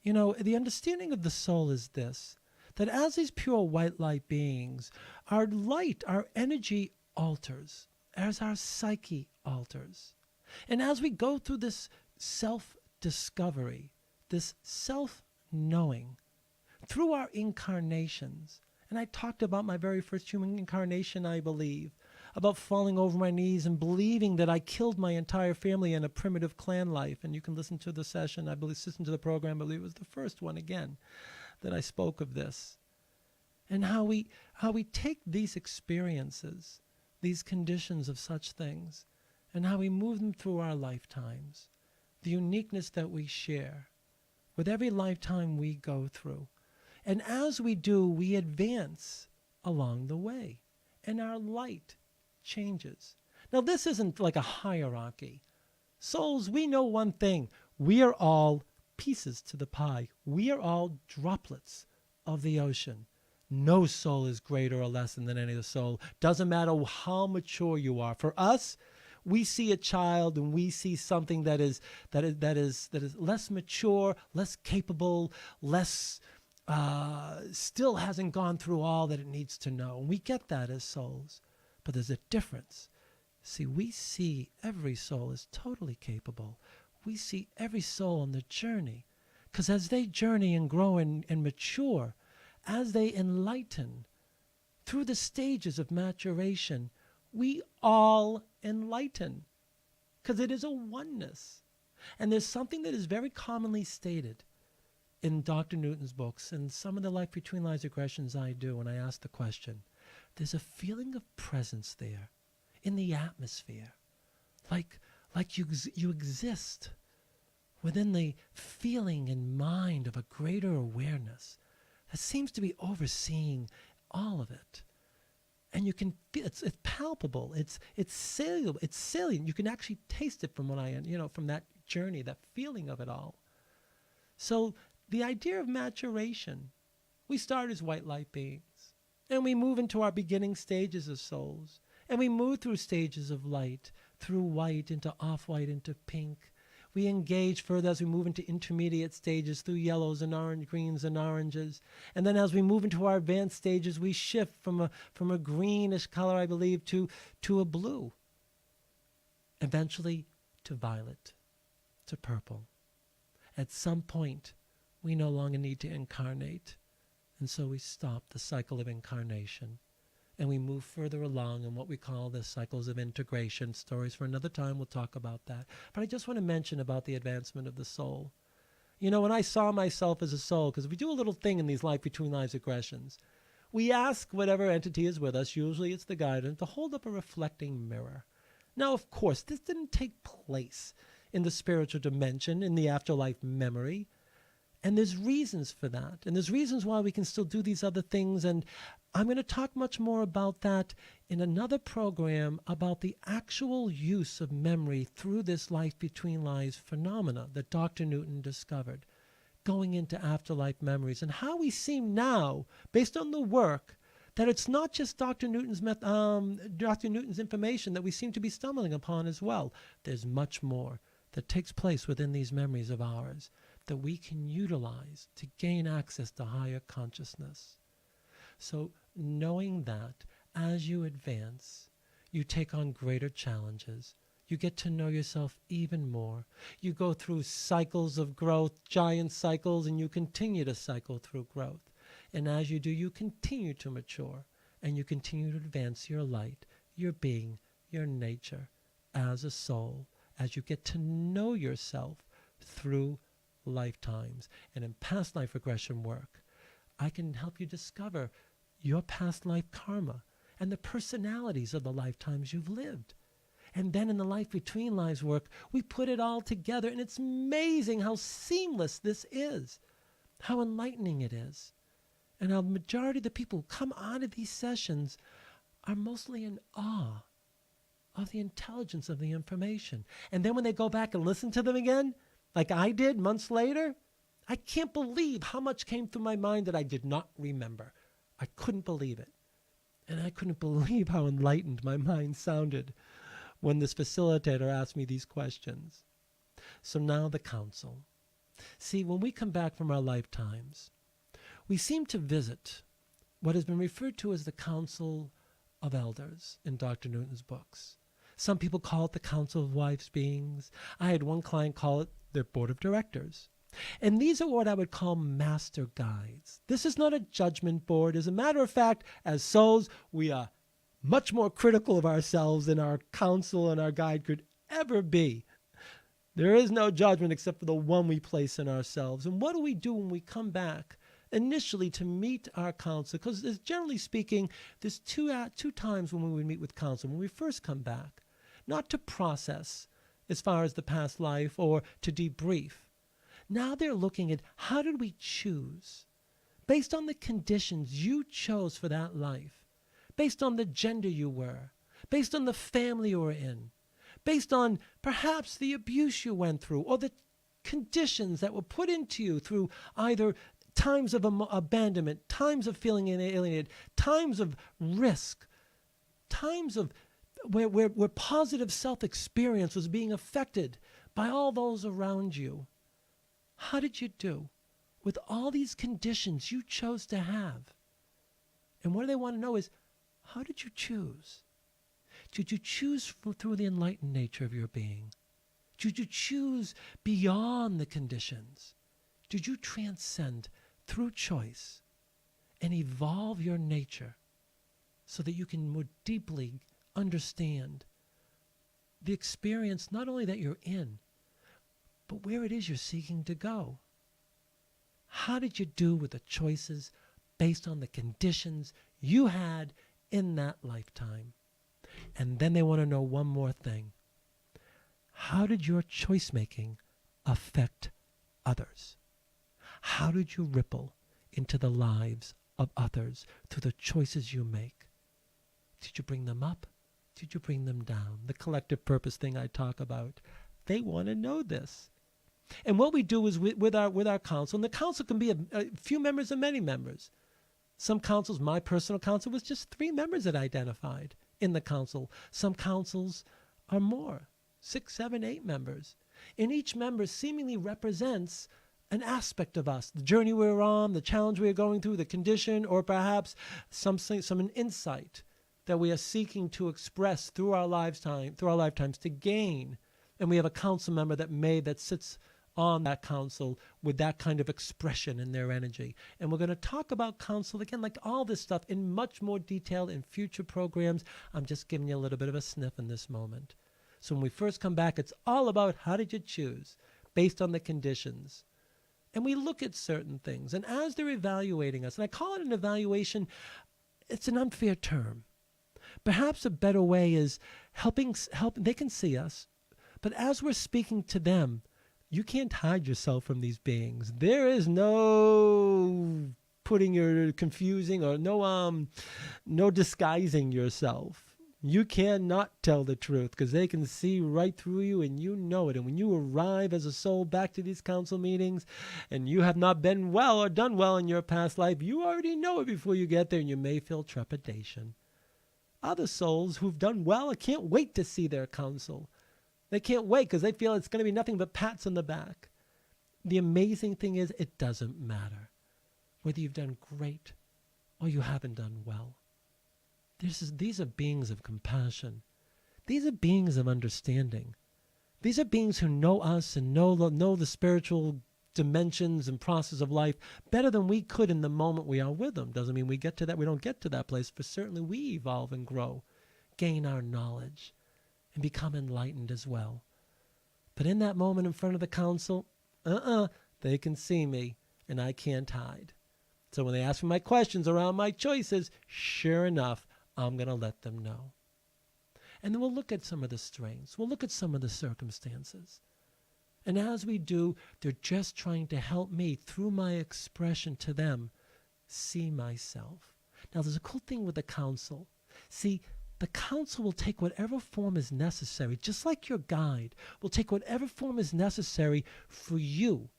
You know, the understanding of the soul is this, that as these pure white light beings, our light, our energy alters, as our psyche alters. And as we go through this self-discovery, this self-knowing, through our incarnations, and I talked about my very first human incarnation, I believe, about falling over my knees and believing that I killed my entire family in a primitive clan life. And you can listen to the session, I believe, listen to the program, I believe it was the first one again that I spoke of this. And how we take these experiences, these conditions of such things, and how we move them through our lifetimes, the uniqueness that we share with every lifetime we go through. And as we do, we advance along the way, and our light changes. Now, this isn't like a hierarchy. Souls, we know one thing. We are all pieces to the pie. We are all droplets of the ocean. No soul is greater or less than any other soul. Doesn't matter how mature you are. For us, we see a child and we see something that is less mature, less capable, less still hasn't gone through all that it needs to know. And we get that as souls. But there's a difference. See, we see every soul is totally capable. We see every soul on the journey. Because as they journey and grow and mature, as they enlighten through the stages of maturation, we all enlighten. Because it is a oneness. And there's something that is very commonly stated in Dr. Newton's books and some of the Life Between Lives regressions I do when I ask the question. There's a feeling of presence there in the atmosphere, like you exist within the feeling and mind of a greater awareness that seems to be overseeing all of it. And you can feel it's palpable, it's salient. You can actually taste it from from that journey, that feeling of it all. So the idea of maturation, we start as white light beings. And we move into our beginning stages of souls. And we move through stages of light, through white, into off-white, into pink. We engage further as we move into intermediate stages, through yellows and orange, greens and oranges. And then as we move into our advanced stages, we shift from a greenish color, I believe, to a blue. Eventually to violet, to purple. At some point, we no longer need to incarnate. And so we stop the cycle of incarnation and we move further along in what we call the cycles of integration. Stories for another time, we'll talk about that. But I just want to mention about the advancement of the soul. You know, when I saw myself as a soul, because we do a little thing in these Life Between Lives regressions, we ask whatever entity is with us, usually it's the guidance, to hold up a reflecting mirror. Now, of course, this didn't take place in the spiritual dimension, in the afterlife memory. And there's reasons for that. And there's reasons why we can still do these other things. And I'm going to talk much more about that in another program about the actual use of memory through this Life Between Lives phenomena that Dr. Newton discovered, going into afterlife memories, and how we seem now, based on the work, that it's not just Dr. Newton's information that we seem to be stumbling upon as well. There's much more that takes place within these memories of ours that we can utilize to gain access to higher consciousness. So knowing that as you advance, you take on greater challenges. You get to know yourself even more. You go through cycles of growth, giant cycles, and you continue to cycle through growth. And as you do, you continue to mature, and you continue to advance your light, your being, your nature as a soul, as you get to know yourself through lifetimes. And in past life regression work, I can help you discover your past life karma and the personalities of the lifetimes you've lived. And then in the life between lives work, we put it all together, and it's amazing how seamless this is, how enlightening it is, and how the majority of the people who come out of these sessions are mostly in awe of the intelligence of the information. And then when they go back and listen to them again, like I did months later, I can't believe how much came through my mind that I did not remember. I couldn't believe it. And I couldn't believe how enlightened my mind sounded when this facilitator asked me these questions. So now the council. See, when we come back from our lifetimes, we seem to visit what has been referred to as the Council of Elders in Dr. Newton's books. Some people call it the Council of Wise Beings. I had one client call it their Board of Directors. And these are what I would call master guides. This is not a judgment board. As a matter of fact, as souls, we are much more critical of ourselves than our counsel and our guide could ever be. There is no judgment except for the one we place in ourselves. And what do we do when we come back initially to meet our counsel? Because generally speaking, there's two times when we would meet with counsel. When we first come back, not to process as far as the past life or to debrief. Now they're looking at how did we choose, based on the conditions you chose for that life, based on the gender you were, based on the family you were in, based on perhaps the abuse you went through or the conditions that were put into you through either times of abandonment, times of feeling alienated, times of risk, times of where positive self-experience was being affected by all those around you. How did you do with all these conditions you chose to have? And what they want to know is, how did you choose? Did you choose through the enlightened nature of your being? Did you choose beyond the conditions? Did you transcend through choice and evolve your nature so that you can more deeply understand the experience not only that you're in, but where it is you're seeking to go? How did you do with the choices based on the conditions you had in that lifetime? And then they want to know one more thing. How did your choice making affect others? How did you ripple into the lives of others through the choices you make? Did you bring them up? Did you bring them down? The collective purpose thing I talk about. They want to know this. And what we do is with our council, and the council can be a few members or many members. Some councils, my personal council, was just 3 members that I identified in the council. Some councils are more, 6, 7, 8 members. And each member seemingly represents an aspect of us, the journey we're on, the challenge we're going through, the condition, or perhaps some insight that we are seeking to express through our lifetimes to gain. And we have a council member that sits on that council with that kind of expression in their energy. And we're going to talk about council again, like all this stuff, in much more detail in future programs. I'm just giving you a little bit of a sniff in this moment. So when we first come back, it's all about how did you choose based on the conditions. And we look at certain things. And as they're evaluating us, and I call it an evaluation, it's an unfair term. Perhaps a better way is help. They can see us, but as we're speaking to them, you can't hide yourself from these beings. There is no confusing or no disguising yourself. You cannot tell the truth because they can see right through you and you know it. And when you arrive as a soul back to these council meetings and you have not been well or done well in your past life, you already know it before you get there, and you may feel trepidation. Other souls who've done well can't wait to see their council. They can't wait because they feel it's going to be nothing but pats on the back. the amazing thing is it doesn't matter whether you've done great or you haven't done well. These are beings of compassion. These are beings of understanding. These are beings who know us and know the spiritual dimensions and process of life better than we could in the moment we are with them. Doesn't mean we don't get to that place, but certainly we evolve and grow, gain our knowledge, and become enlightened as well. But in that moment in front of the council, they can see me and I can't hide. So when they ask me my questions around my choices, sure enough, I'm going to let them know. And then we'll look at some of the strengths. We'll look at some of the circumstances. And as we do, they're just trying to help me, through my expression to them, see myself. Now, there's a cool thing with the council. See, the council will take whatever form is necessary, just like your guide will take whatever form is necessary for you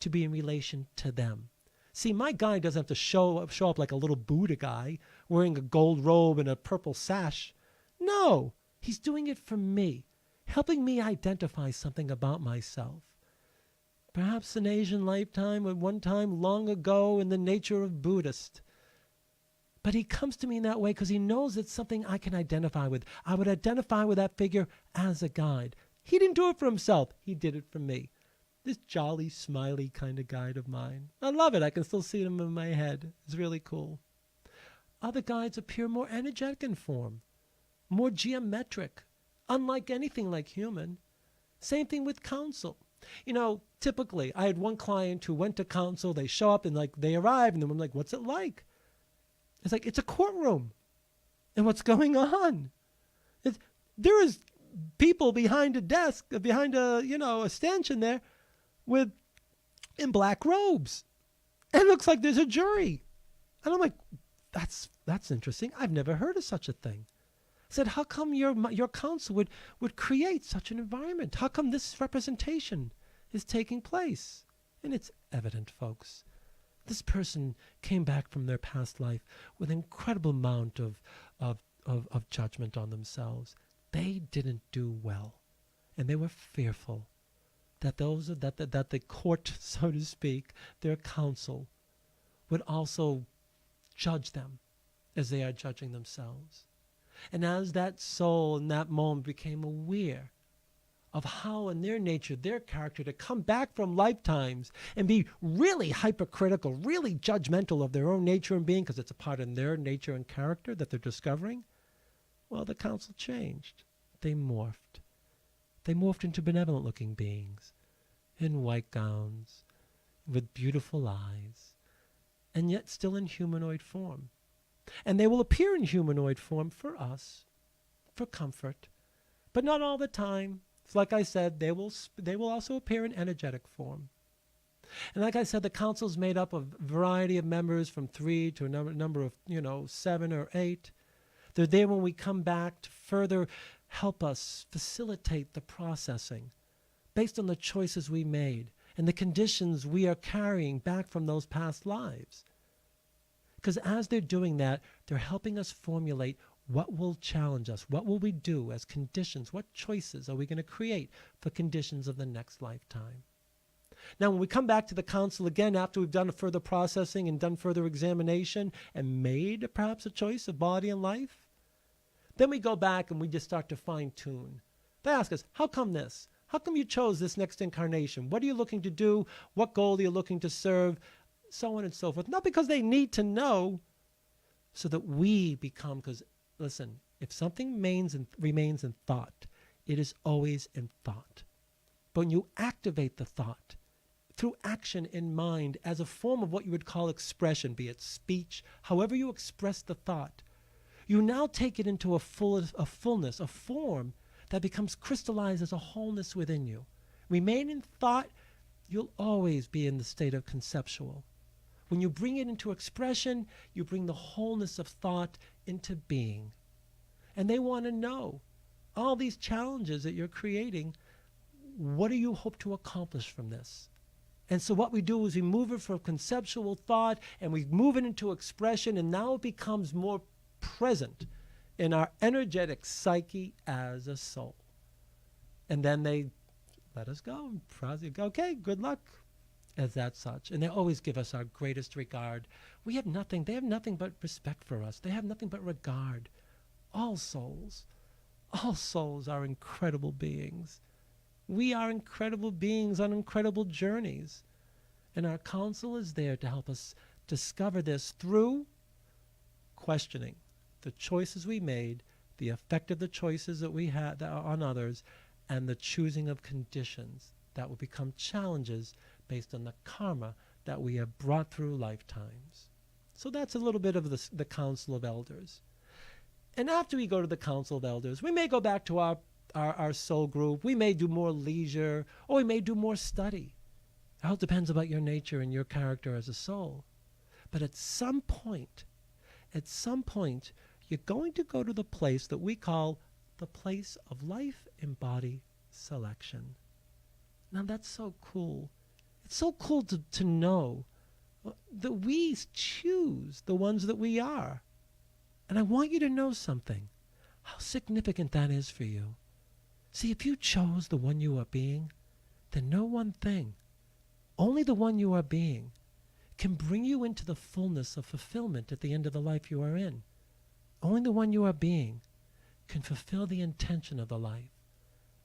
to be in relation to them. See, my guide doesn't have to show up like a little Buddha guy wearing a gold robe and a purple sash. No, he's doing it for me, helping me identify something about myself. Perhaps an Asian lifetime, at one time long ago, in the nature of Buddhist. But he comes to me in that way because he knows it's something I can identify with. I would identify with that figure as a guide. He didn't do it for himself. He did it for me. This jolly, smiley kind of guide of mine. I love it. I can still see him in my head. It's really cool. Other guides appear more energetic in form, more geometric, unlike anything like human. Same thing with counsel. You know, typically, I had one client who went to counsel. They show up and they arrive, and then I'm like, what's it like? It's like, it's a courtroom. And what's going on? There is people behind a desk, behind a stanchion there in black robes. And it looks like there's a jury. And I'm like, that's interesting. I've never heard of such a thing. I said, how come your counsel would create such an environment? How come this representation is taking place? And it's evident, folks. This person came back from their past life with an incredible amount of judgment on themselves. They didn't do well, and they were fearful that that the court, so to speak, their counsel, would also judge them as they are judging themselves. And as that soul in that moment became aware of how in their nature, their character, to come back from lifetimes and be really hypercritical, really judgmental of their own nature and being, because it's a part of their nature and character that they're discovering, well, the council changed. They morphed. They morphed into benevolent-looking beings in white gowns, with beautiful eyes, and yet still in humanoid form. And they will appear in humanoid form for us, for comfort, but not all the time. Like I said, they will also appear in energetic form. And like I said, the council is made up of a variety of members from 3 to a number of 7 or 8. They're there when we come back to further help us facilitate the processing based on the choices we made and the conditions we are carrying back from those past lives. Because as they're doing that, they're helping us formulate what will challenge us. What will we do as conditions? What choices are we going to create for conditions of the next lifetime? Now, when we come back to the council again, after we've done further processing and done further examination and made perhaps a choice of body and life, then we go back and we just start to fine-tune. They ask us, how come this? How come you chose this next incarnation? What are you looking to do? What goal are you looking to serve? So on and so forth. Not because they need to know, so that we become, because listen, if something remains in thought, it is always in thought. But when you activate the thought through action in mind as a form of what you would call expression, be it speech, however you express the thought, you now take it into a fullness, a form that becomes crystallized as a wholeness within you. Remain in thought, you'll always be in the state of conceptual. When you bring it into expression, you bring the wholeness of thought into being. And they want to know, all these challenges that you're creating, what do you hope to accomplish from this? And so what we do is we move it from conceptual thought and we move it into expression, and now it becomes more present in our energetic psyche as a soul. And then they let us go. Okay, good luck. as that such, and they always give us our greatest regard. We have nothing. They have nothing but respect for us. They have nothing but regard. All souls are incredible beings. We are incredible beings on incredible journeys. And our counsel is there to help us discover this through questioning the choices we made, the effect of the choices that we had that are on others, and the choosing of conditions that will become challenges based on the karma that we have brought through lifetimes. So that's a little bit of the Council of Elders. And after we go to the Council of Elders, we may go back to our soul group. We may do more leisure, or we may do more study. It all depends about your nature and your character as a soul. But at some point, you're going to go to the place that we call the place of life and body selection. Now that's so cool. It's so cool to know that we choose the ones that we are. And I want you to know something, how significant that is for you. See, if you chose the one you are being, then know one thing. Only the one you are being can bring you into the fullness of fulfillment at the end of the life you are in. Only the one you are being can fulfill the intention of the life.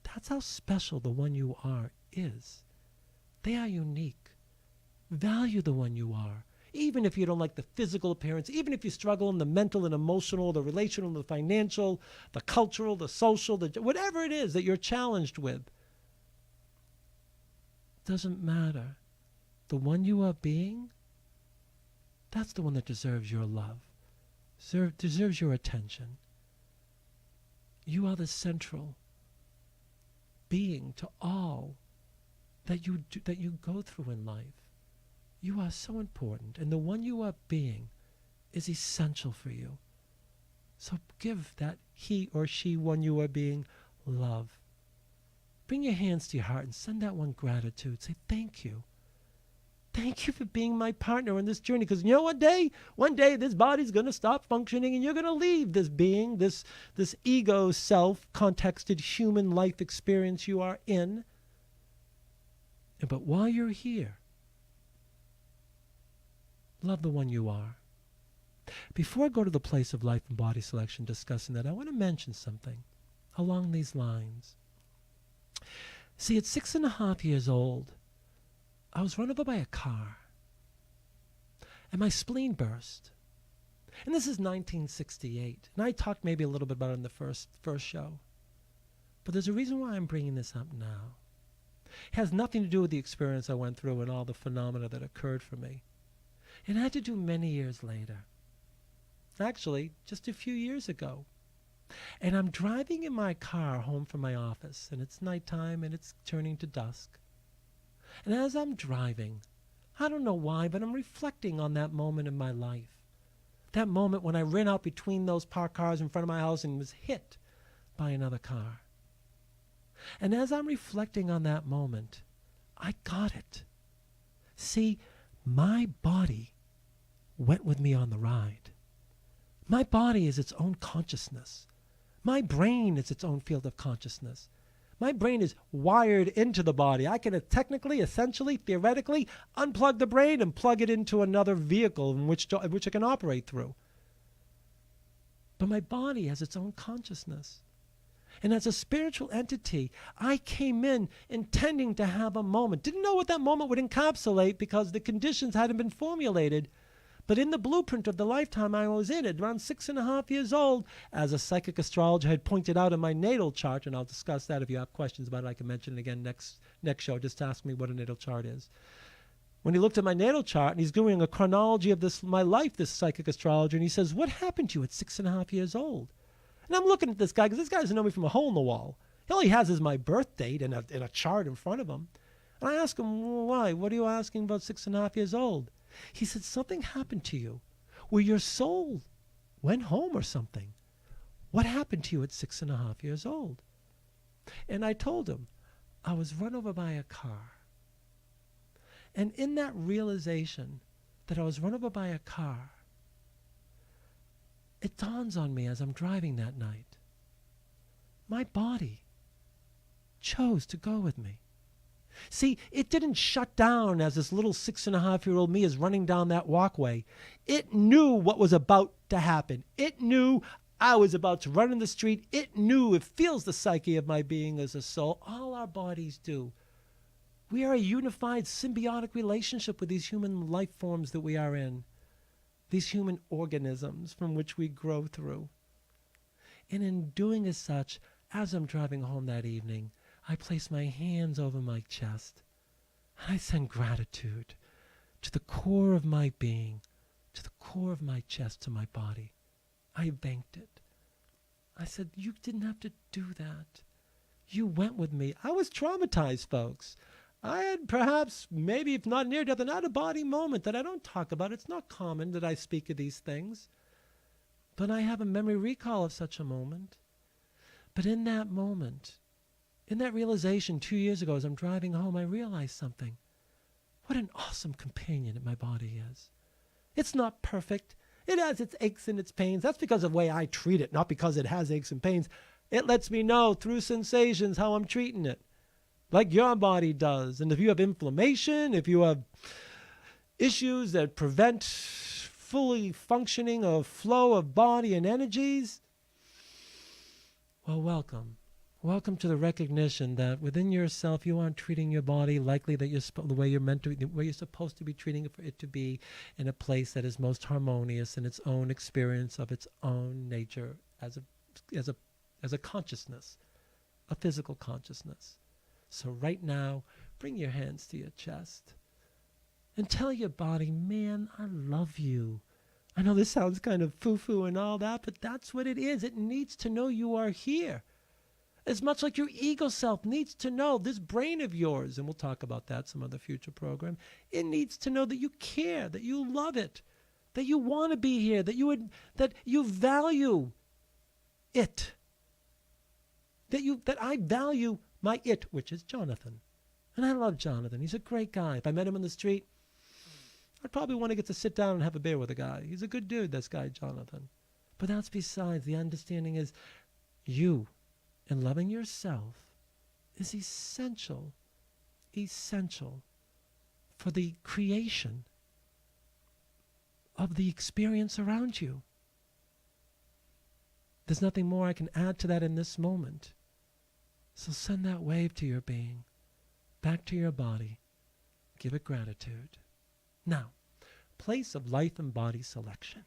That's how special the one you are is. They are unique. Value the one you are. Even if you don't like the physical appearance, even if you struggle in the mental and emotional, the relational, the financial, the cultural, the social, whatever it is that you're challenged with, doesn't matter. The one you are being, that's the one that deserves your love, deserves your attention. You are the central being to all that you go through in life. You are so important, and the one you are being is essential for you. So give that he or she one you are being love. Bring your hands to your heart and send that one gratitude. Say, thank you. Thank you for being my partner in this journey. Because you know, one day this body's going to stop functioning and you're going to leave this being, this ego self-contexted human life experience you are in. But while you're here, love the one you are. Before I go to the place of life and body selection discussing that, I want to mention something along these lines. See, at 6.5 years old, I was run over by a car, and my spleen burst. And this is 1968, and I talked maybe a little bit about it in the first show. But there's a reason why I'm bringing this up now. It has nothing to do with the experience I went through and all the phenomena that occurred for me. It had to do many years later. Actually, just a few years ago. And I'm driving in my car home from my office, and it's nighttime, and it's turning to dusk. And as I'm driving, I don't know why, but I'm reflecting on that moment in my life. That moment when I ran out between those parked cars in front of my house and was hit by another car. And as I'm reflecting on that moment, I got it. See, my body went with me on the ride. My body is its own consciousness. My brain is its own field of consciousness. My brain is wired into the body. I can technically, essentially, theoretically, unplug the brain and plug it into another vehicle in which it can operate through. But my body has its own consciousness. And as a spiritual entity, I came in intending to have a moment. Didn't know what that moment would encapsulate because the conditions hadn't been formulated. But in the blueprint of the lifetime I was in, at around 6.5 years old, as a psychic astrologer had pointed out in my natal chart, and I'll discuss that if you have questions about it, I can mention it again next show. Just ask me what a natal chart is. When he looked at my natal chart, and he's doing a chronology of my life, this psychic astrologer, and he says, what happened to you at 6.5 years old? And I'm looking at this guy, because this guy doesn't know me from a hole in the wall. All he has is my birth date and a chart in front of him. And I ask him, well, why? What are you asking about 6.5 years old? He said, something happened to you where your soul went home or something. What happened to you at 6.5 years old? And I told him, I was run over by a car. And in that realization that I was run over by a car, it dawns on me as I'm driving that night. My body chose to go with me. See, it didn't shut down as this little 6.5-year-old me is running down that walkway. It knew what was about to happen. It knew I was about to run in the street. It knew, it feels the psyche of my being as a soul. All our bodies do. We are a unified symbiotic relationship with these human life forms that we are in, these human organisms from which we grow through. And in doing as such, as I'm driving home that evening, I place my hands over my chest, and I send gratitude to the core of my being, to the core of my chest, to my body. I thanked it. I said, you didn't have to do that. You went with me. I was traumatized, folks. I had perhaps, maybe if not near death, an out-of-body moment that I don't talk about. It's not common that I speak of these things. But I have a memory recall of such a moment. But in that moment, in that realization 2 years ago as I'm driving home, I realized something. What an awesome companion my body is. It's not perfect. It has its aches and its pains. That's because of the way I treat it, not because it has aches and pains. It lets me know through sensations how I'm treating it, like your body does. And if you have inflammation, if you have issues that prevent fully functioning of flow of body and energies, well, welcome. Welcome to the recognition that within yourself you aren't treating your body likely that the way you're meant to, the way you're supposed to be treating it for it to be in a place that is most harmonious in its own experience of its own nature as a consciousness, a physical consciousness. So right now, bring your hands to your chest and tell your body, man, I love you. I know this sounds kind of foo-foo and all that, but that's what it is. It needs to know you are here. As much like your ego self needs to know this brain of yours, and we'll talk about that some other future program, it needs to know that you care, that you love it, that you want to be here, that you value it, that I value my it, which is Jonathan. And I love Jonathan. He's a great guy. If I met him on the street, I'd probably want to get to sit down and have a beer with a guy. He's a good dude, this guy, Jonathan. But that's besides. The understanding is you and loving yourself is essential for the creation of the experience around you. There's nothing more I can add to that in this moment. So send that wave to your being, back to your body. Give it gratitude. Now, place of life and body selection.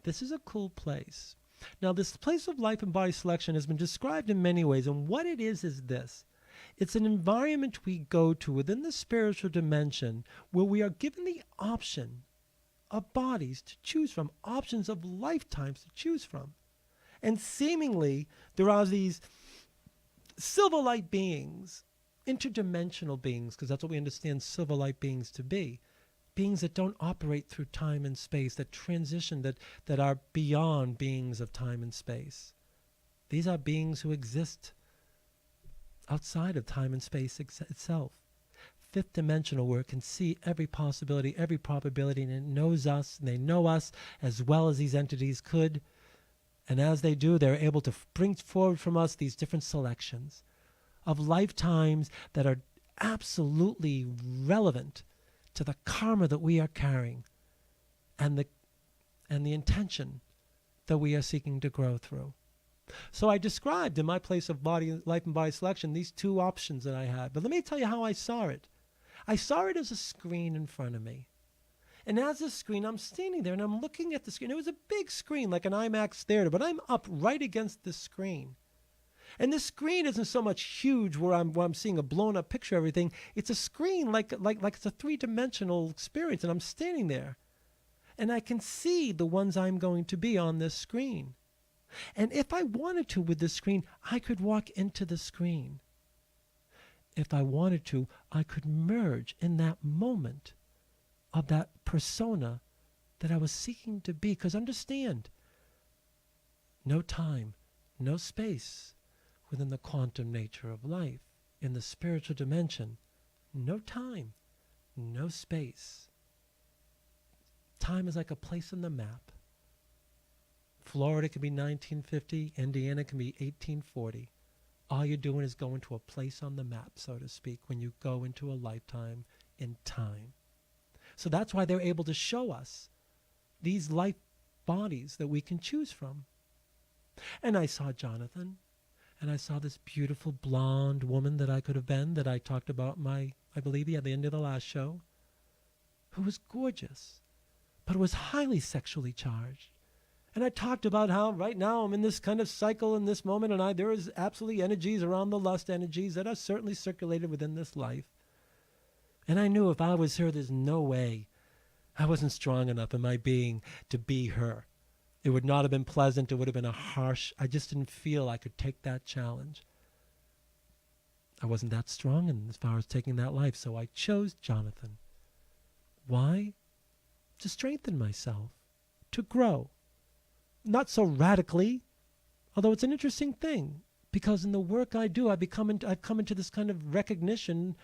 This is a cool place. Now, this place of life and body selection has been described in many ways, and what it is this. It's an environment we go to within the spiritual dimension where we are given the option of bodies to choose from, options of lifetimes to choose from. And seemingly, there are these silver light beings, interdimensional beings, because that's what we understand silver light beings to be. Beings that don't operate through time and space, that transition, that are beyond beings of time and space. These are beings who exist outside of time and space itself. Fifth dimensional, where it can see every possibility, every probability, and it knows us, and they know us as well as these entities could. And as they do, they're able to bring forward from us these different selections of lifetimes that are absolutely relevant to the karma that we are carrying and the intention that we are seeking to grow through. So I described in my place of life and body selection these two options that I had. But let me tell you how I saw it. I saw it as a screen in front of me. And as a screen, I'm standing there and I'm looking at the screen. It was a big screen like an IMAX theater, but I'm up right against the screen. And this screen isn't so much huge where I'm seeing a blown up picture of everything. It's a screen like it's a three-dimensional experience, and I'm standing there. And I can see the ones I'm going to be on this screen. And if I wanted to with this screen, I could walk into the screen. If I wanted to, I could merge in that moment of that persona that I was seeking to be. Because understand, no time, no space within the quantum nature of life. In the spiritual dimension, no time, no space. Time is like a place on the map. Florida can be 1950, Indiana can be 1840. All you're doing is going to a place on the map, so to speak, when you go into a lifetime in time. So that's why they're able to show us these life bodies that we can choose from. And I saw Jonathan, and I saw this beautiful blonde woman that I could have been, that I talked about I believe at the end of the last show, who was gorgeous, but was highly sexually charged. And I talked about how right now I'm in this kind of cycle in this moment, and there is absolutely energies around the lust energies that are certainly circulated within this life. And I knew if I was her, there's no way I wasn't strong enough in my being to be her. It would not have been pleasant. It would have been I just didn't feel I could take that challenge. I wasn't that strong as far as taking that life, so I chose Jonathan. Why? To strengthen myself, to grow. Not so radically, although it's an interesting thing, because in the work I do, I've come into this kind of recognition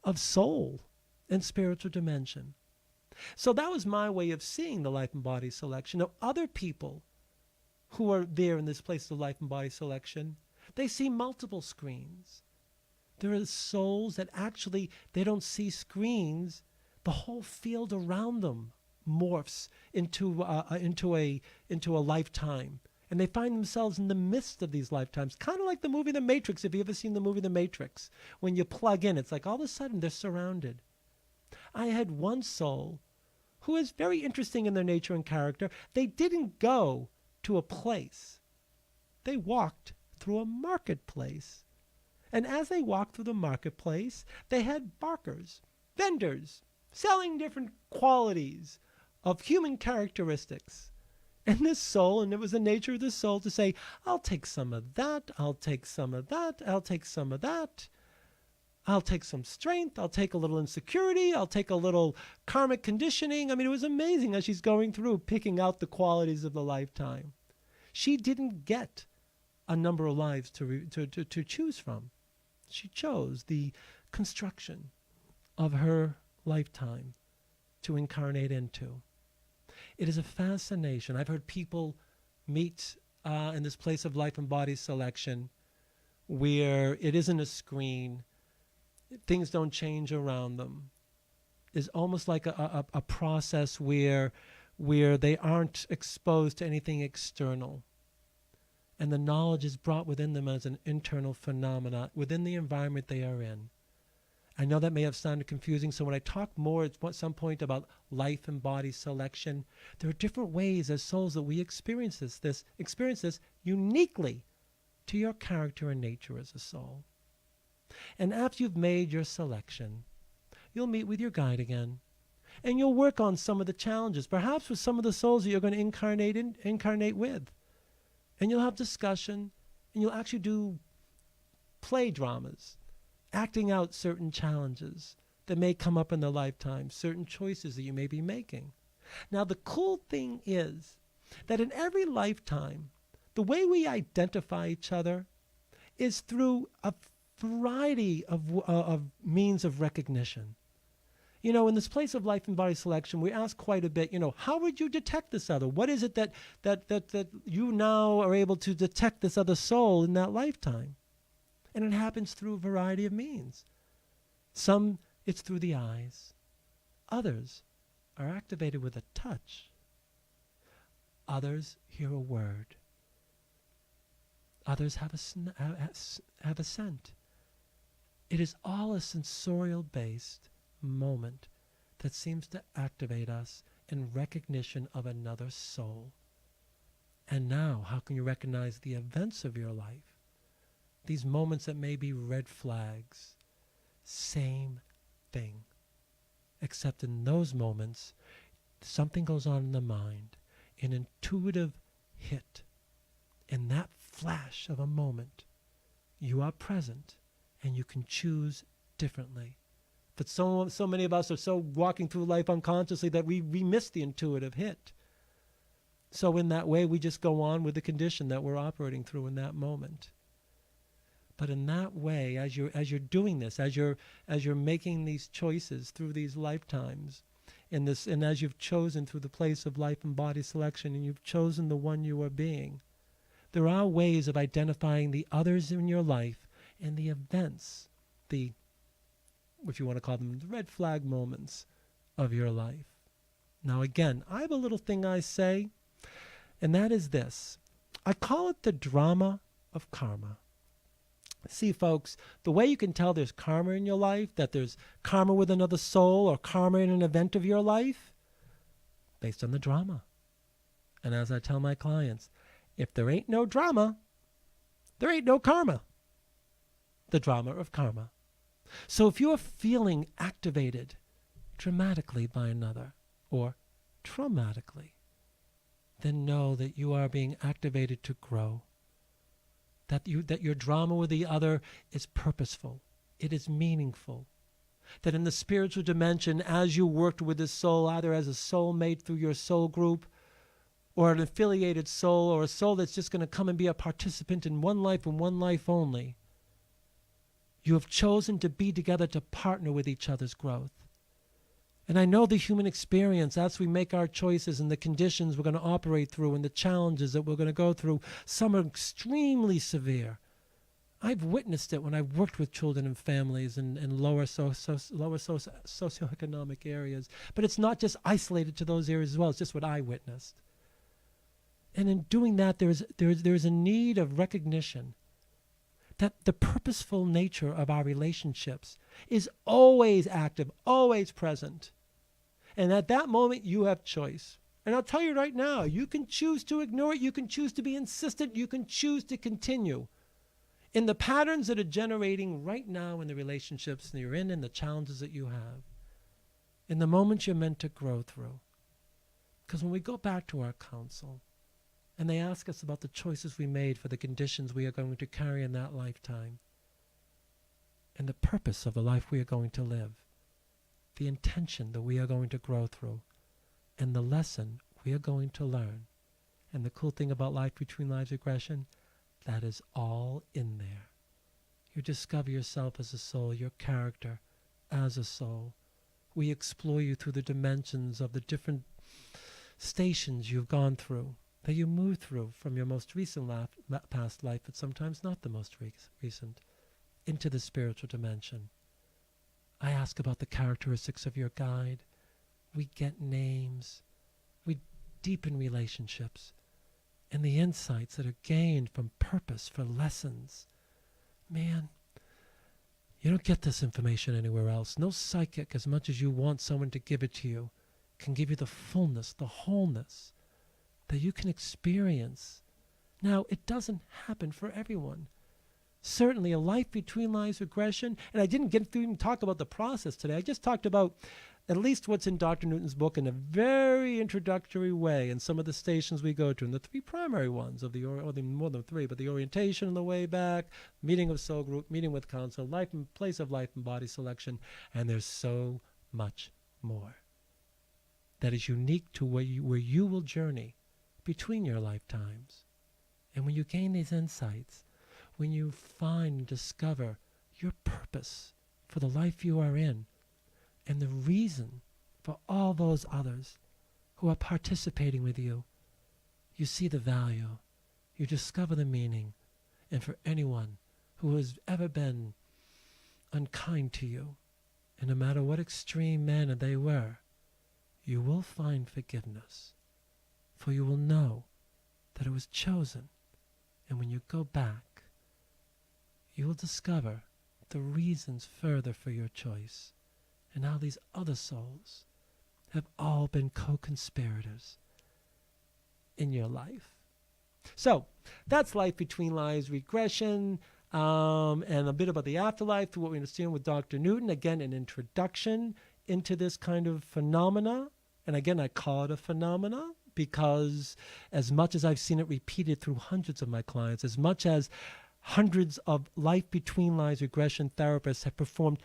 of soul and spiritual dimension. So that was my way of seeing the life and body selection. Now, other people who are there in this place of life and body selection, they see multiple screens. There are souls that actually, they don't see screens. The whole field around them morphs into a lifetime. And they find themselves in the midst of these lifetimes, kind of like the movie The Matrix. If you've ever seen the movie The Matrix, when you plug in, it's like all of a sudden they're surrounded. I had one soul who is very interesting in their nature and character. They didn't go to a place. They walked through a marketplace. And as they walked through the marketplace, they had barkers, vendors, selling different qualities of human characteristics. And this soul, and it was the nature of the soul to say, I'll take some of that, I'll take some of that, I'll take some of that. I'll take some strength, I'll take a little insecurity, I'll take a little karmic conditioning. I mean, it was amazing as she's going through picking out the qualities of the lifetime. She didn't get a number of lives to choose from. She chose the construction of her lifetime to incarnate into. It is a fascination. I've heard people meet in this place of life and body selection where it isn't a screen. Things don't change around them. It's almost like a process where they aren't exposed to anything external. And the knowledge is brought within them as an internal phenomena within the environment they are in. I know that may have sounded confusing, so when I talk more at some point about life and body selection, there are different ways as souls that we experience this uniquely to your character and nature as a soul. And after you've made your selection, you'll meet with your guide again, and you'll work on some of the challenges, perhaps with some of the souls that you're going to incarnate with. And you'll have discussion, and you'll actually do play dramas, acting out certain challenges that may come up in the lifetime, certain choices that you may be making. Now, the cool thing is that in every lifetime, the way we identify each other is through a variety of means of recognition. You know, in this place of life and body selection, we ask quite a bit, how would you detect this other? What is it that you now are able to detect this other soul in that lifetime? And it happens through a variety of means. Some, it's through the eyes. Others are activated with a touch. Others hear a word. Others have a scent. It is all a sensorial-based moment that seems to activate us in recognition of another soul. And now, how can you recognize the events of your life? These moments that may be red flags. Same thing. Except in those moments, something goes on in the mind, an intuitive hit. In that flash of a moment, you are present and you can choose differently. But so many of us are so walking through life unconsciously that we miss the intuitive hit. So in that way, we just go on with the condition that we're operating through in that moment. But in that way, as you're doing this, as you're making these choices through these lifetimes, and as you've chosen through the place of life and body selection, and you've chosen the one you are being, there are ways of identifying the others in your life and the events, the, if you want to call them, the red flag moments of your life. Now again, I have a little thing I say, and that is this. I call it the drama of karma. See, folks, the way you can tell there's karma in your life, that there's karma with another soul or karma in an event of your life, based on the drama. And as I tell my clients, if there ain't no drama, there ain't no karma. The drama of karma. So if you are feeling activated dramatically by another or traumatically, then know that you are being activated to grow. That your drama with the other is purposeful. It is meaningful. That in the spiritual dimension, as you worked with this soul, either as a soulmate through your soul group, or an affiliated soul, or a soul that's just going to come and be a participant in one life and one life only, you have chosen to be together to partner with each other's growth. And I know the human experience, as we make our choices and the conditions we're going to operate through and the challenges that we're going to go through, some are extremely severe. I've witnessed it when I've worked with children and families in lower socioeconomic areas. But it's not just isolated to those areas as well. It's just what I witnessed. And in doing that, there's a need of recognition that the purposeful nature of our relationships is always active, always present. And at that moment, you have choice. And I'll tell you right now, you can choose to ignore it. You can choose to be insistent. You can choose to continue in the patterns that are generating right now in the relationships that you're in and the challenges that you have, in the moments you're meant to grow through. Because when we go back to our counsel, and they ask us about the choices we made for the conditions we are going to carry in that lifetime, and the purpose of the life we are going to live, the intention that we are going to grow through, and the lesson we are going to learn. And the cool thing about Life Between Lives Regression, that is all in there. You discover yourself as a soul, your character as a soul. We explore you through the dimensions of the different stations you've gone through, that you move through from your most recent past life, but sometimes not the most recent, into the spiritual dimension. I ask about the characteristics of your guide. We get names. We deepen relationships. And the insights that are gained from purpose for lessons. Man, you don't get this information anywhere else. No psychic, as much as you want someone to give it to you, can give you the fullness, the wholeness that you can experience. Now, it doesn't happen for everyone. Certainly a Life Between Lives regression, and I didn't get through even talk about the process today. I just talked about at least what's in Dr. Newton's book in a very introductory way, and some of the stations we go to, and the three primary ones of the more than three, but the orientation on the way back, meeting of soul group, meeting with counsel, life and place of life and body selection, and there's so much more that is unique to where you will journey between your lifetimes. And when you gain these insights, when you find and discover your purpose for the life you are in, and the reason for all those others who are participating with you, you see the value, you discover the meaning, and for anyone who has ever been unkind to you, and no matter what extreme manner they were, you will find forgiveness, for you will know that it was chosen. And when you go back, you will discover the reasons further for your choice, and how these other souls have all been co-conspirators in your life. So that's Life Between Lives regression, and a bit about the afterlife through what we understand with Dr. Newton. Again, an introduction into this kind of phenomena. And again, I call it a phenomena because as much as I've seen it repeated through hundreds of my clients, as much as hundreds of Life Between Lives regression therapists have performed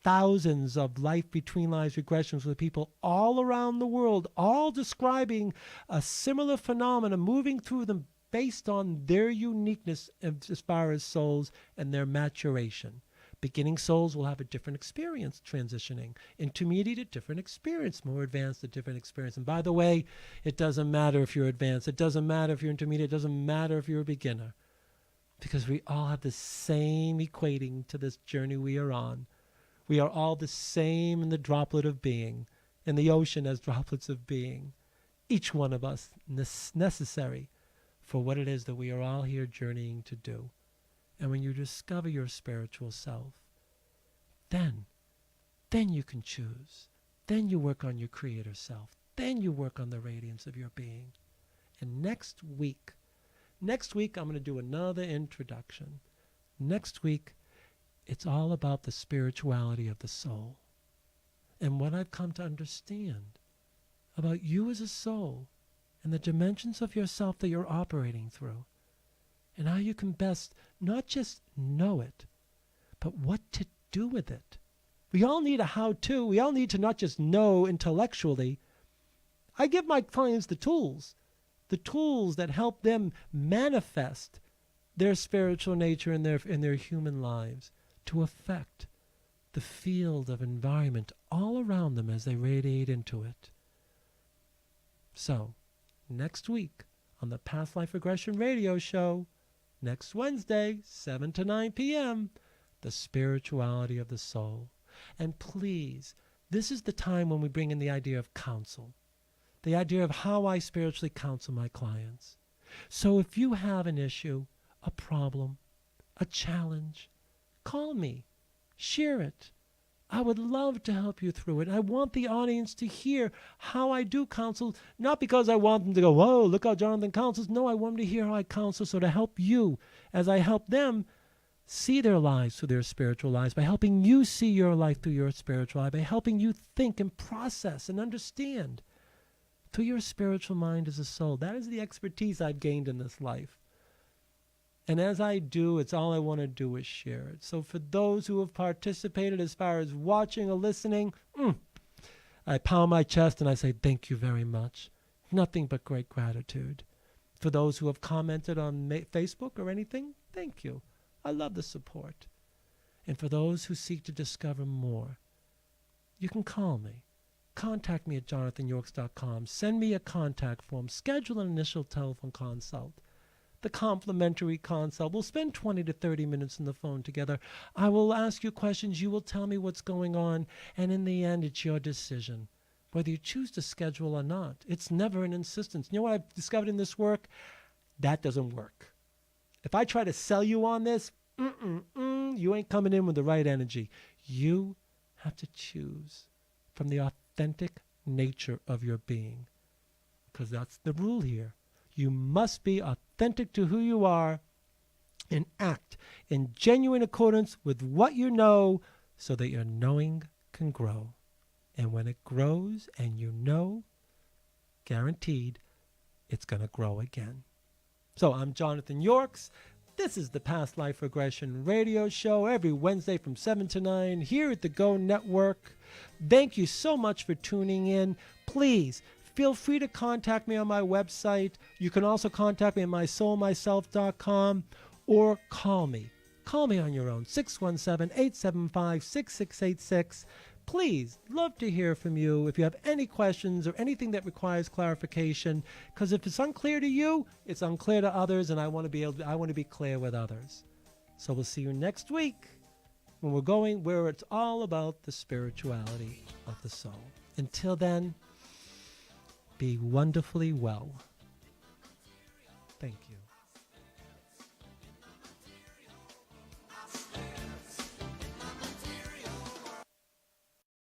thousands of Life Between Lives regressions with people all around the world, all describing a similar phenomena, moving through them based on their uniqueness as far as souls and their maturation. Beginning souls will have a different experience transitioning. Intermediate, a different experience. More advanced, a different experience. And by the way, it doesn't matter if you're advanced. It doesn't matter if you're intermediate. It doesn't matter if you're a beginner. Because we all have the same equating to this journey we are on. We are all the same in the droplet of being, in the ocean as droplets of being. Each one of us necessary for what it is that we are all here journeying to do. And when you discover your spiritual self, then you can choose. Then you work on your creator self. Then you work on the radiance of your being. And next week I'm going to do another introduction. Next week, it's all about the spirituality of the soul. And what I've come to understand about you as a soul and the dimensions of yourself that you're operating through. And how you can best not just know it, but what to do with it. We all need a how-to. We all need to not just know intellectually. I give my clients the tools that help them manifest their spiritual nature in their human lives to affect the field of environment all around them as they radiate into it. So, next week on the Past Life Regression Radio Show, next Wednesday, 7 to 9 p.m., the spirituality of the soul. And please, this is the time when we bring in the idea of counsel, the idea of how I spiritually counsel my clients. So if you have an issue, a problem, a challenge, call me, share it. I would love to help you through it. I want the audience to hear how I do counsel, not because I want them to go, whoa, look how Jonathan counsels. No, I want them to hear how I counsel, so to help you as I help them see their lives through their spiritual lives, by helping you see your life through your spiritual life, by helping you think and process and understand through your spiritual mind as a soul. That is the expertise I've gained in this life. And as I do, it's all I want to do is share it. So for those who have participated as far as watching or listening, I pound my chest and I say thank you very much. Nothing but great gratitude. For those who have commented on Facebook or anything, thank you. I love the support. And for those who seek to discover more, you can call me. Contact me at jonathanyorks.com. Send me a contact form. Schedule an initial telephone consult. The complimentary consult. We'll spend 20 to 30 minutes on the phone together. I will ask you questions. You will tell me what's going on. And in the end, it's your decision, whether you choose to schedule or not. It's never an insistence. You know what I've discovered in this work? That doesn't work. If I try to sell you on this, you ain't coming in with the right energy. You have to choose from the authentic nature of your being, because that's the rule here. You must be authentic to who you are and act in genuine accordance with what you know so that your knowing can grow. And when it grows and you know, guaranteed, it's going to grow again. So I'm Jonathan Yorks. This is the Past Life Regression Radio Show every Wednesday from 7 to 9 here at the Go Network. Thank you so much for tuning in. Please feel free to contact me on my website. You can also contact me at mysoulmyself.com or call me. Call me on your own, 617-875-6686. Please, love to hear from you if you have any questions or anything that requires clarification, because if it's unclear to you, it's unclear to others, and I want to be clear with others. So we'll see you next week when we're going where it's all about the spirituality of the soul. Until then, be wonderfully well.